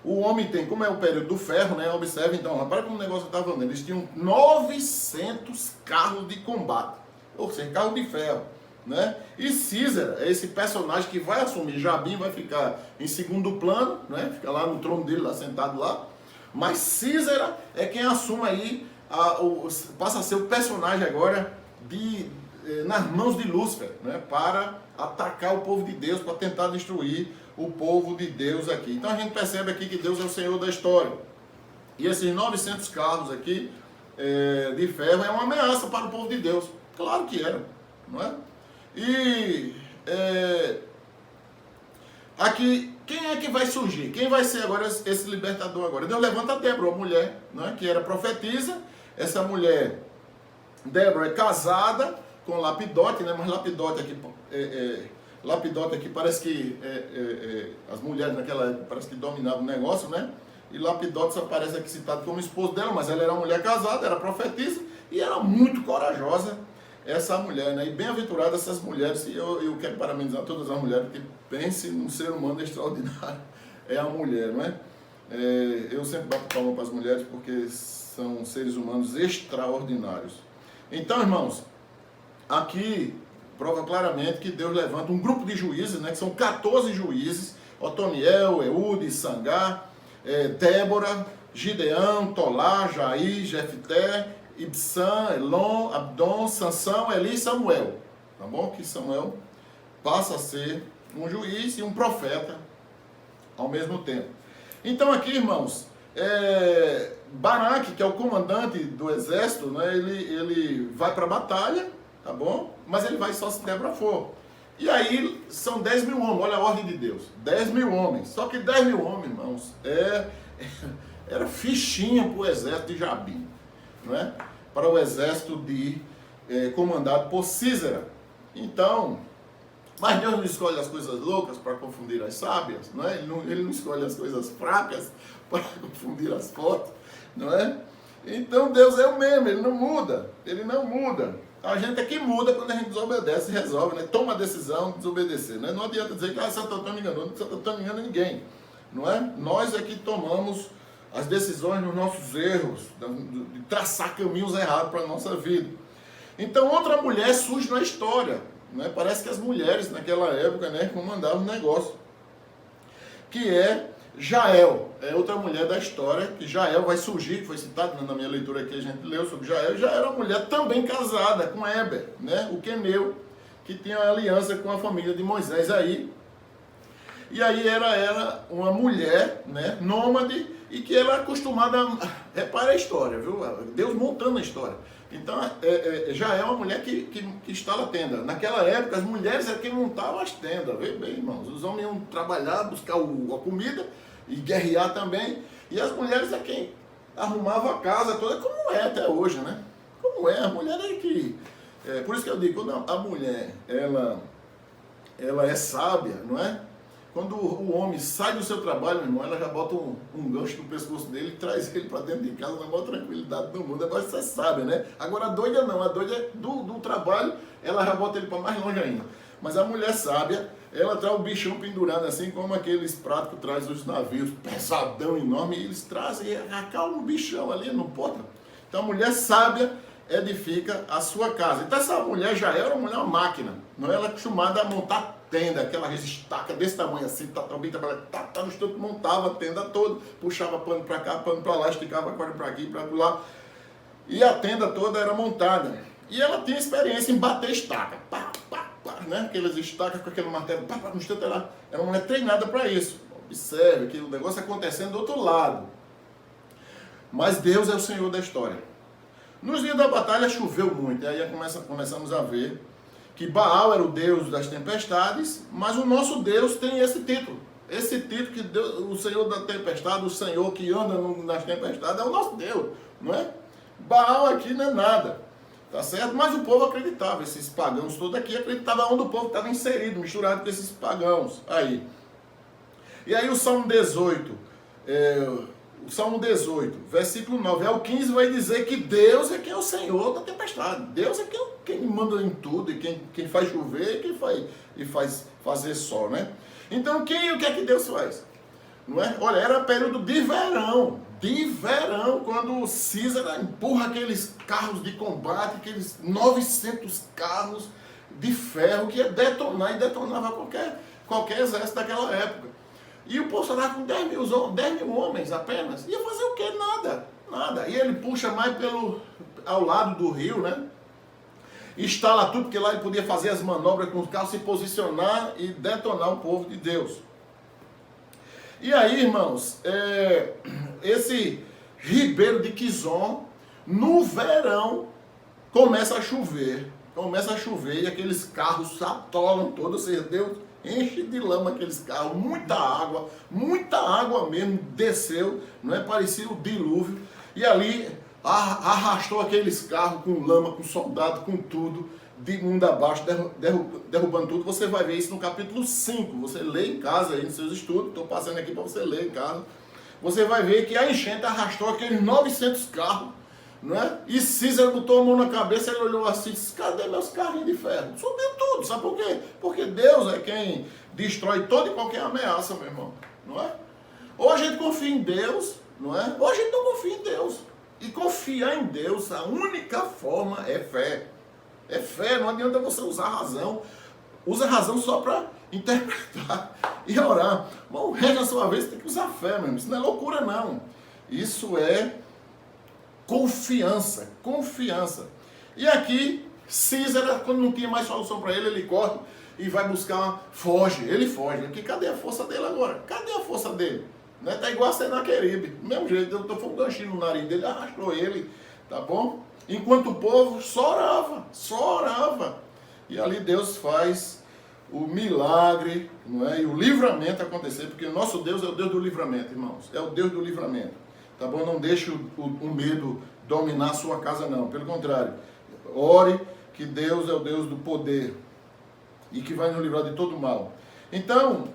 o homem tem, como é o período do ferro, né? Observe então, repara como o negócio estava andando. Eles tinham 900 carros de combate, ou seja, carro de ferro, né? E Císera é esse personagem que vai assumir. Jabim vai ficar em segundo plano, né? Fica lá no trono dele, lá sentado lá. Mas Císera é quem assume aí, passa a ser o personagem agora nas mãos de Lúcifer, né? Para atacar o povo de Deus, para tentar destruir o povo de Deus aqui. Então a gente percebe aqui que Deus é o Senhor da história. E esses 900 carros aqui de ferro é uma ameaça para o povo de Deus. Claro que era, não é? E aqui, quem é que vai surgir? Quem vai ser agora esse libertador agora? Deus levanta Débora, a mulher, não é? Que era profetisa. Essa mulher, Débora, é casada com Lapidote, né? Mas Lapidote aqui parece que as mulheres naquela época parece que dominavam o negócio, né? E Lapidote só aparece aqui citado como esposo dela, mas ela era uma mulher casada, era profetisa e era muito corajosa essa mulher, né? E bem-aventurada essas mulheres, e eu quero parabenizar todas as mulheres, porque pense num ser humano extraordinário, é a mulher, não é? Eu sempre bato palma para as mulheres porque são seres humanos extraordinários. Então, irmãos, aqui prova claramente que Deus levanta um grupo de juízes, né, que são 14 juízes, Otoniel, Eude, Sangar, Débora, Gideão, Tolá, Jair, Jefté, Ibsã, Elon, Abdon, Sansão, Eli e Samuel. Tá bom? Que Samuel passa a ser um juiz e um profeta ao mesmo tempo. Então aqui, irmãos, Baraque, que é o comandante do exército, né, ele vai para a batalha, tá bom? Mas ele vai só se Débora for. E aí são 10 mil homens, olha a ordem de Deus, 10 mil homens. Só que 10 mil homens, irmãos, era fichinha para o exército de Jabim, não é? Para o exército comandado por Císera. Então, mas Deus não escolhe as coisas loucas para confundir as sábias, não é? Ele não escolhe as coisas fracas para confundir as fortes, não é? Então Deus é o mesmo, ele não muda, A gente é que muda quando a gente desobedece e resolve, né? Toma a decisão de desobedecer, né? Não adianta dizer que Santo Antônio enganou, Santo Antônio não engana ninguém, não é? Nós é que tomamos as decisões nos nossos erros, de traçar caminhos errados para a nossa vida. Então outra mulher surge na história, né? Parece que as mulheres naquela época, né, comandavam o negócio, que é Jael, é outra mulher da história, que Jael vai surgir, que foi citado na minha leitura aqui, a gente leu sobre Jael. Já era uma mulher também casada com Éber, né, o queneu, que tinha aliança com a família de Moisés aí. E aí era uma mulher, né, nômade, e que era acostumada repara a história, viu? Deus montando a história. Então, já é uma mulher que instala a tenda. Naquela época, as mulheres eram quem montavam as tendas. Vê bem, irmãos. Os homens iam trabalhar, buscar a comida e guerrear também. E as mulheres é quem arrumava a casa toda, como é até hoje, né? Como é, a mulher é que... por isso que eu digo, quando a mulher, ela é sábia, não é? Quando o homem sai do seu trabalho, meu irmão, ela já bota um gancho no pescoço dele e traz ele para dentro de casa na maior tranquilidade do mundo. Agora você sabe, né? Agora a doida não, a doida do trabalho, ela já bota ele para mais longe ainda. Mas a mulher sábia, ela traz o bichão pendurado assim, como aqueles pratos que traz os navios, pesadão, enorme, e eles trazem e acalma o bichão ali, não pode. Então a mulher sábia edifica a sua casa. Então essa mulher já era uma mulher máquina, não é? Ela é acostumada a montar tenda, aquela estaca desse tamanho assim, bem trabalhada, no instante montava a tenda toda, puxava pano para cá, pano para lá, esticava corda para aqui, para lá, e a tenda toda era montada. E ela tinha experiência em bater estaca, pá, pá, pá, né? Aquelas estacas com aquele martelo, pá, pá, no instante ela era uma mulher treinada para isso. Observe que o negócio acontecendo do outro lado. Mas Deus é o Senhor da história. Nos dias da batalha choveu muito, e aí começamos a ver que Baal era o Deus das tempestades, mas o nosso Deus tem esse título. Esse título que Deus, o Senhor da tempestade, o Senhor que anda nas tempestades, é o nosso Deus, não é? Baal aqui não é nada, tá certo? Mas o povo acreditava, esses pagãos todos aqui acreditavam onde o povo estava inserido, misturado com esses pagãos aí. E aí o Salmo 18, versículo 9 ao 15 vai dizer que Deus é quem é o Senhor da tempestade. Deus é quem manda em tudo, e quem faz chover e faz fazer sol, né? Então o que é que Deus faz? Não é? Olha, era período de verão, quando Císara empurra aqueles carros de combate, aqueles 900 carros de ferro que ia detonar e detonava qualquer exército daquela época. E o povo estava com 10 mil homens apenas. Ia fazer o quê? Nada. E ele puxa mais ao lado do rio, né? Instala tudo, porque lá ele podia fazer as manobras com os carros, se posicionar e detonar o povo de Deus. E aí, irmãos, esse ribeiro de Quizon, no verão, começa a chover e aqueles carros se atolam todos, ou seja, Deus enche de lama aqueles carros, muita água mesmo, desceu, não é? Parecia o dilúvio, e ali arrastou aqueles carros com lama, com soldado, com tudo, de mundo abaixo, derrubando tudo. Você vai ver isso no capítulo 5, você lê em casa aí nos seus estudos, estou passando aqui para você ler em casa, você vai ver que a enchente arrastou aqueles 900 carros, não é? E Císara botou a mão na cabeça, ele olhou assim, disse, cadê meus carrinhos de ferro? Subiu tudo, sabe por quê? Porque Deus é quem destrói toda e qualquer ameaça, meu irmão, não é? Ou a gente confia em Deus, não é? Ou a gente não confia em Deus. E confiar em Deus, a única forma é fé. É fé, não adianta você usar a razão. Usa a razão só para interpretar e orar. Mas o resto da sua vez tem que usar fé, meu irmão. Isso não é loucura, não. Isso é confiança. E aqui, Císara, quando não tinha mais solução para ele, ele corre e vai buscar, foge. Ele foge. Porque cadê a força dele agora? Cadê a força dele? Né? Tá igual a Senaqueribe. Do mesmo jeito, eu tô um ganchinho no nariz dele, arrastou ele, tá bom? Enquanto o povo só orava. E ali Deus faz o milagre, não é? E o livramento acontecer, porque o nosso Deus é o Deus do livramento, irmãos. É o Deus do livramento. Tá bom? Não deixe o medo dominar a sua casa, não. Pelo contrário, ore que Deus é o Deus do poder e que vai nos livrar de todo mal. Então,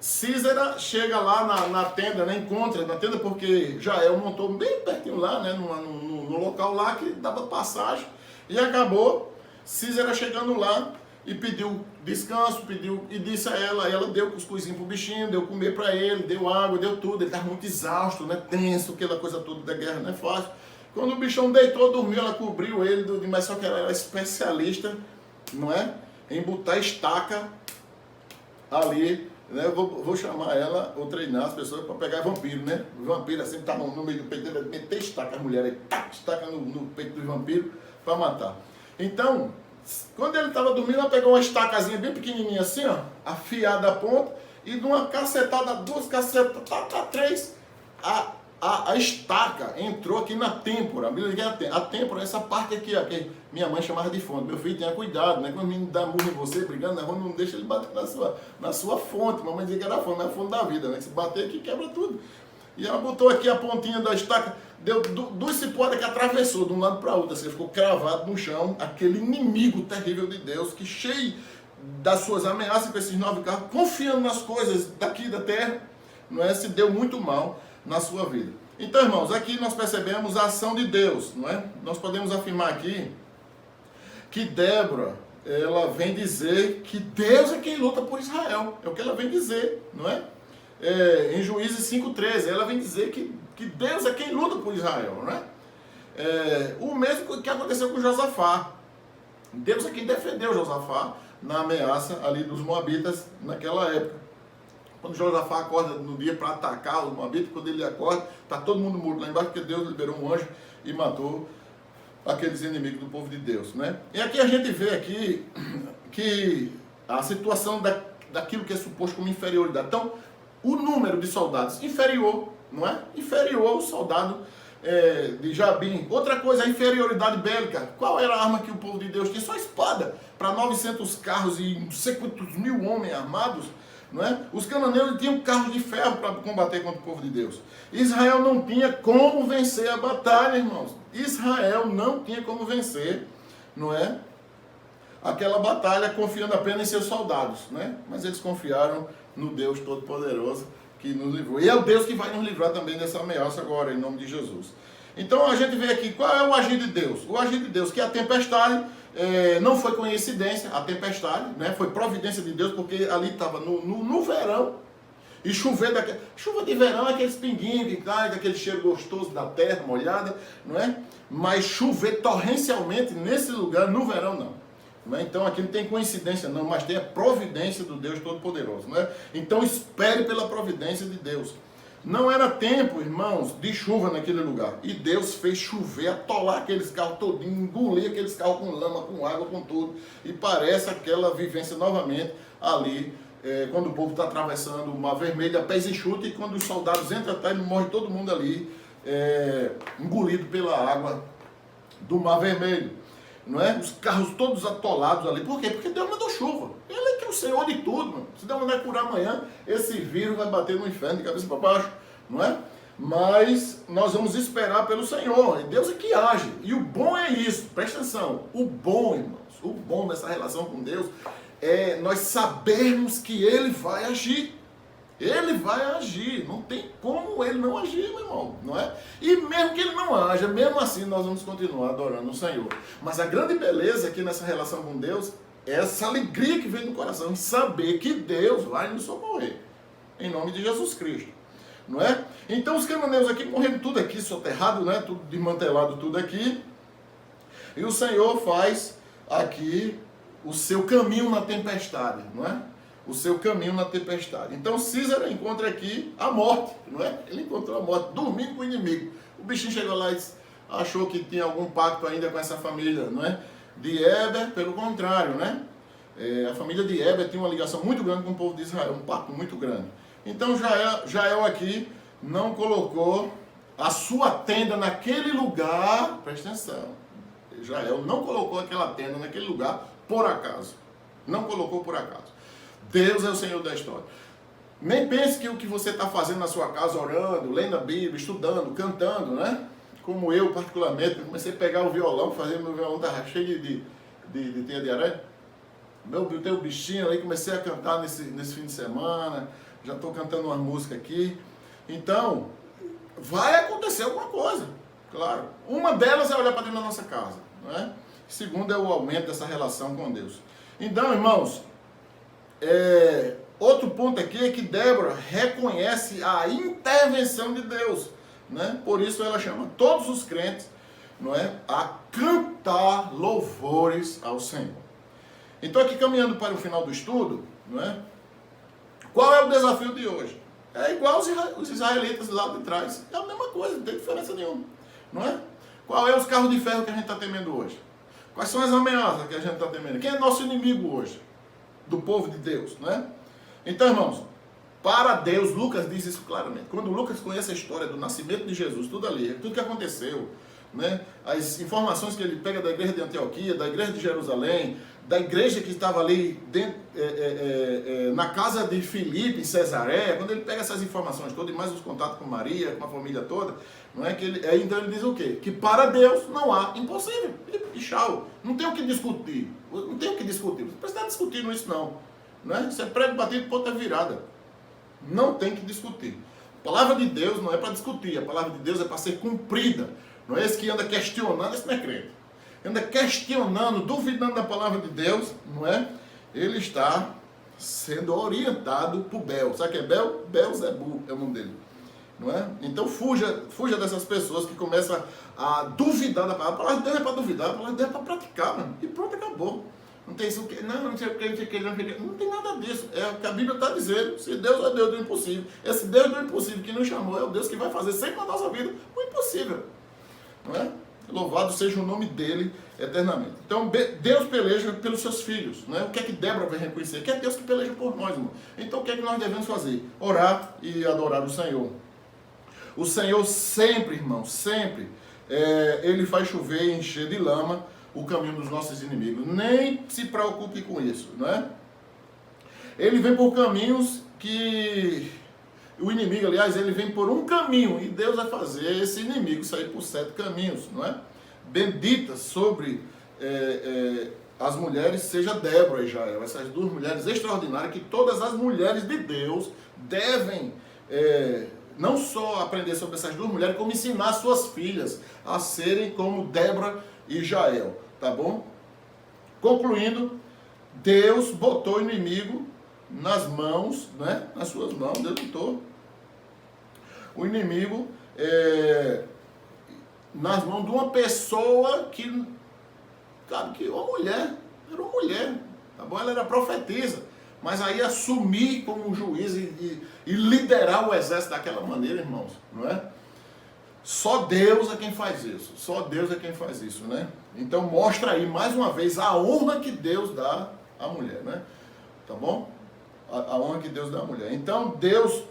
Císara chega lá na tenda, né? Encontra na tenda, porque Jael montou bem pertinho lá, né? No local lá que dava passagem, e acabou Císara chegando lá e pediu descanso, e disse a ela deu cuscuzinho pro bichinho, deu comer para ele, deu água, deu tudo. Ele estava muito exausto, né? Tenso, aquela coisa toda da guerra não é fácil. Quando o bichão deitou, dormiu, ela cobriu ele, mas só que ela era especialista, não é? Em botar estaca ali, né? Vou chamar ela, ou treinar as pessoas para pegar vampiro, né? O vampiro assim, tá no meio do peito dele, meter estaca, a mulher aí, estaca no peito do vampiro para matar. Então, quando ele estava dormindo, ela pegou uma estacazinha bem pequenininha assim, ó, afiada a ponta, e de uma cacetada, duas cacetas, três, a estaca entrou aqui na têmpora. A têmpora, essa parte aqui, ó, que minha mãe chamava de fonte. Meu filho, tenha cuidado, né? Quando o menino dá murro em você, brigando na rua, não deixa ele bater na sua fonte. Mamãe dizia que era a fonte, não é a fonte da vida, né? Se bater aqui, quebra tudo. E ela botou aqui a pontinha da estaca, deu duas cipoadas que atravessou de um lado para o outro, assim, ficou cravado no chão, aquele inimigo terrível de Deus, que cheio das suas ameaças com esses 9 carros, confiando nas coisas daqui da terra, não é? Se deu muito mal na sua vida. Então, irmãos, aqui nós percebemos a ação de Deus, não é? Nós podemos afirmar aqui que Débora, ela vem dizer que Deus é quem luta por Israel, é o que ela vem dizer, não é? Em Juízes 5,13, ela vem dizer que Deus é quem luta por Israel, não é? O mesmo que aconteceu com Josafá, Deus aqui defendeu Josafá na ameaça ali dos moabitas naquela época. Quando Josafá acorda no dia para atacar os moabitas, quando ele acorda, está todo mundo morto lá embaixo, porque Deus liberou um anjo e matou aqueles inimigos do povo de Deus, né? E aqui a gente vê aqui que a situação daquilo que é suposto como inferioridade. Então, o número de soldados inferior, não é? Inferior ao soldado de Jabim. Outra coisa, a inferioridade bélica. Qual era a arma que o povo de Deus tinha? Só espada. Para 900 carros e não sei quantos mil homens armados, não é? Os cananeus tinham carros de ferro para combater contra o povo de Deus. Israel não tinha como vencer a batalha, irmãos. Israel não tinha como vencer, não é? Aquela batalha confiando apenas em seus soldados, né? Mas eles confiaram no Deus Todo-Poderoso que nos livrou. E é o Deus que vai nos livrar também dessa ameaça agora, em nome de Jesus. Então a gente vê aqui, qual é o agir de Deus? O agir de Deus, que a tempestade não foi coincidência, a tempestade, né? Foi providência de Deus, porque ali estava no verão, e chuva de verão é aqueles pinguinhos que caem, aquele cheiro gostoso da terra molhada, não é? Mas chover torrencialmente nesse lugar, no verão não. Então aqui não tem coincidência não, mas tem a providência do Deus Todo-Poderoso, né? Então espere pela providência de Deus. Não era tempo, irmãos, de chuva naquele lugar. E Deus fez chover, atolar aqueles carros todinhos, engolir aqueles carros com lama, com água, com tudo. E parece aquela vivência novamente ali, quando o povo está atravessando o Mar Vermelho a pés enxutos, e quando os soldados entram atrás, morre todo mundo ali, engolido pela água do Mar Vermelho. Não é? Os carros todos atolados ali. Por quê? Porque Deus mandou chuva. Ele é que é o Senhor de tudo. Mano. Se Deus mandar curar amanhã, esse vírus vai bater no inferno de cabeça para baixo. Não é? Mas nós vamos esperar pelo Senhor. E Deus é que age. E o bom é isso. Presta atenção. O bom, irmãos, o bom dessa relação com Deus é nós sabermos que Ele vai agir. Ele vai agir, não tem como ele não agir, meu irmão, não é? E mesmo que ele não haja, mesmo assim nós vamos continuar adorando o Senhor. Mas a grande beleza aqui nessa relação com Deus é essa alegria que vem no coração, em saber que Deus vai nos socorrer, em nome de Jesus Cristo, não é? Então os cananeus aqui morreram tudo aqui, soterrado, né? Tudo desmantelado, tudo aqui. E o Senhor faz aqui o seu caminho na tempestade, não é? O seu caminho na tempestade. Então Císara encontra aqui a morte, não é? Ele encontrou a morte, dormindo com o inimigo. O bichinho chegou lá e achou que tinha algum pacto ainda com essa família, não é? De Éber, pelo contrário, né? A família de Éber tinha uma ligação muito grande com o povo de Israel, um pacto muito grande. Então Jael aqui não colocou a sua tenda naquele lugar, presta atenção, Jael não colocou aquela tenda naquele lugar por acaso. Não colocou por acaso. Deus é o Senhor da história. Nem pense que o que você está fazendo na sua casa, orando, lendo a Bíblia, estudando, cantando, né? Como eu, particularmente, comecei a pegar o violão, meu violão estava cheio de teia de aranha. Tem um bichinho aí, comecei a cantar nesse fim de semana, já estou cantando uma música aqui. Então, vai acontecer alguma coisa, claro. Uma delas é olhar para dentro da nossa casa, não é? Segundo é o aumento dessa relação com Deus. Então, irmãos, outro ponto aqui é que Débora reconhece a intervenção de Deus, né? Por isso ela chama todos os crentes, não é, a cantar louvores ao Senhor. Então aqui caminhando para o final do estudo, não é? Qual é o desafio de hoje? É igual os israelitas lá de trás, é a mesma coisa, não tem diferença nenhuma, não é? Qual é os carros de ferro que a gente está temendo hoje? Quais são as ameaças que a gente está temendo? Quem é nosso inimigo hoje? Do povo de Deus, não é? Então, irmãos, para Deus, Lucas diz isso claramente. Quando Lucas conhece a história do nascimento de Jesus, tudo ali, tudo que aconteceu, né? As informações que ele pega da igreja de Antioquia, da igreja de Jerusalém, da igreja que estava ali dentro, na casa de Filipe, em Cesareia, quando ele pega essas informações todas, e mais os contatos com Maria, com a família toda, não é? Então ele diz o quê? Que para Deus não há impossível. E tchau. Não tem o que discutir. Não tem o que discutir. Você não precisa estar discutindo isso não é? Isso é prego batido, ponta virada. Não tem que discutir. A palavra de Deus não é para discutir. A palavra de Deus é para ser cumprida. Não é esse que anda questionando, esse não é crente. Anda questionando, duvidando da palavra de Deus, não é? Ele está sendo orientado por Bel. Sabe quem é Bel? Belzebu é o nome dele. não é? Então fuja dessas pessoas que começam a duvidar da palavra. A palavra de Deus é para duvidar, a palavra de Deus é para praticar, mano. E pronto, acabou. Não tem isso que, não sei o que, não sei o que, não tem nada disso. É o que a Bíblia está dizendo. Se Deus é Deus do impossível, esse Deus do impossível que nos chamou é o Deus que vai fazer sempre na nossa vida o impossível, não é? Louvado seja o nome dele eternamente. Então Deus peleja pelos seus filhos, não é? O que é que Débora vai reconhecer? Que é Deus que peleja por nós, irmão. Então o que é que nós devemos fazer? Orar e adorar o Senhor. O Senhor sempre, irmão, sempre, Ele faz chover e encher de lama o caminho dos nossos inimigos. Nem se preocupe com isso, não é? Ele vem por caminhos que... O inimigo, aliás, ele vem por um caminho e Deus vai fazer esse inimigo sair por 7 caminhos, não é? Bendita sobre as mulheres seja Débora e Jael, essas 2 mulheres extraordinárias que todas as mulheres de Deus devem... não só aprender sobre essas 2 mulheres, como ensinar suas filhas a serem como Débora e Jael, tá bom? Concluindo, Deus botou o inimigo nas mãos, né? Nas suas mãos, Deus botou o inimigo nas mãos de uma pessoa que, sabe, que era uma mulher, tá bom? Ela era profetisa. Mas aí assumir como juiz e liderar o exército daquela maneira, irmãos, não é? Só Deus é quem faz isso. Só Deus é quem faz isso, né? Então mostra aí, mais uma vez, a honra que Deus dá à mulher, né? Tá bom? A honra que Deus dá à mulher. Então Deus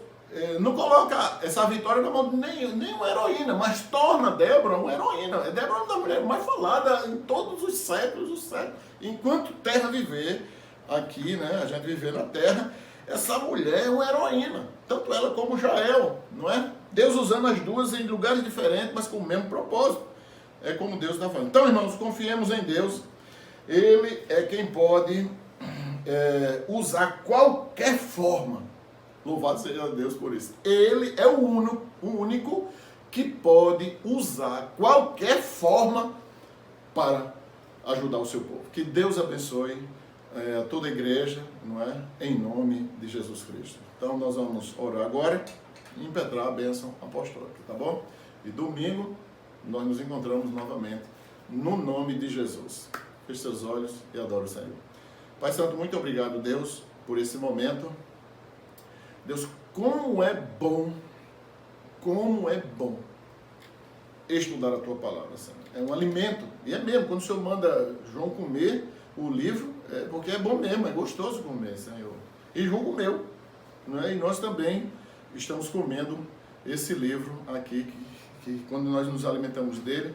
não coloca essa vitória na mão de nenhuma heroína, mas torna Débora uma heroína. Débora é uma das mulheres mais faladas em todos os séculos dos séculos. Enquanto terra viver... Aqui, né, a gente viver na terra, essa mulher é uma heroína, tanto ela como Jael, não é? Deus usando as 2 em lugares diferentes, mas com o mesmo propósito. É como Deus está falando. Então, irmãos, confiemos em Deus. Ele é quem pode usar qualquer forma. Louvado seja Deus por isso. Ele é o único que pode usar qualquer forma para ajudar o seu povo. Que Deus abençoe a toda a igreja, não é? Em nome de Jesus Cristo. Então nós vamos orar agora e impetrar a bênção apostólica, tá bom? E domingo nós nos encontramos novamente no nome de Jesus. Feche seus olhos e adore o Senhor. Pai Santo, muito obrigado, Deus, por esse momento. Deus, como é bom estudar a Tua palavra, Senhor. É um alimento, e é mesmo, quando o Senhor manda João comer o livro, porque é bom mesmo, é gostoso comer, Senhor. E João comeu, não é? E nós também estamos comendo esse livro aqui, que quando nós nos alimentamos dele,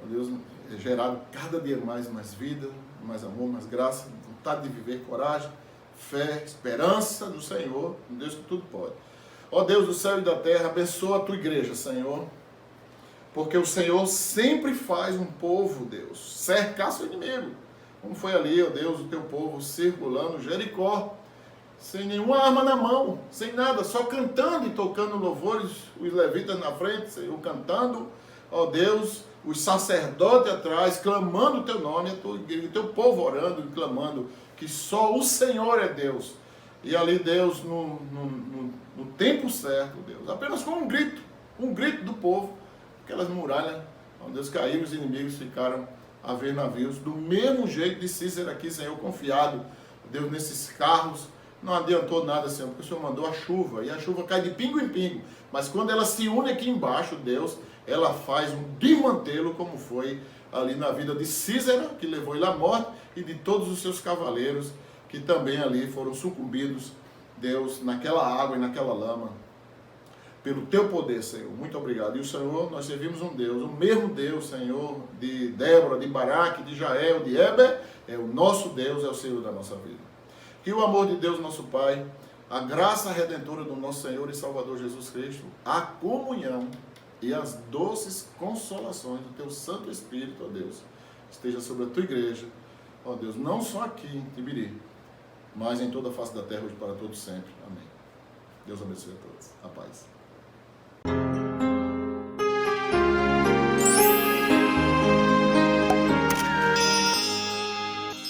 ó Deus, é gerado cada dia mais vida, mais amor, mais graça, vontade de viver, coragem, fé, esperança do Senhor, um Deus que tudo pode. Ó Deus do céu e da terra, abençoa a Tua igreja, Senhor, porque o Senhor sempre faz um povo, Deus, cercar seu inimigo. Como foi ali, ó Deus, o Teu povo circulando Jericó, sem nenhuma arma na mão, sem nada, só cantando e tocando louvores, os levitas na frente, Senhor, cantando, ó Deus, os sacerdotes atrás, clamando o Teu nome, o Teu povo orando e clamando que só o Senhor é Deus. E ali, Deus, no tempo certo, Deus, apenas com um grito do povo, aquelas muralhas, ó Deus, caíram, os inimigos ficaram a ver navios, do mesmo jeito de Cícera aqui, Senhor, confiado, Deus, nesses carros. Não adiantou nada, Senhor, porque o Senhor mandou a chuva, e a chuva cai de pingo em pingo, mas quando ela se une aqui embaixo, Deus, ela faz um desmantelo, como foi ali na vida de Cícera, que levou ele à morte, e de todos os seus cavaleiros, que também ali foram sucumbidos, Deus, naquela água e naquela lama, pelo Teu poder, Senhor. Muito obrigado. E o Senhor, nós servimos um Deus, o mesmo Deus, Senhor, de Débora, de Baraque, de Jael, de Heber, é o nosso Deus, é o Senhor da nossa vida. Que o amor de Deus, nosso Pai, a graça redentora do nosso Senhor e Salvador Jesus Cristo, a comunhão e as doces consolações do Teu Santo Espírito, ó Deus, esteja sobre a Tua igreja, ó Deus, não só aqui em Tibiri, mas em toda a face da terra, hoje para todos sempre. Amém. Deus abençoe a todos. A paz.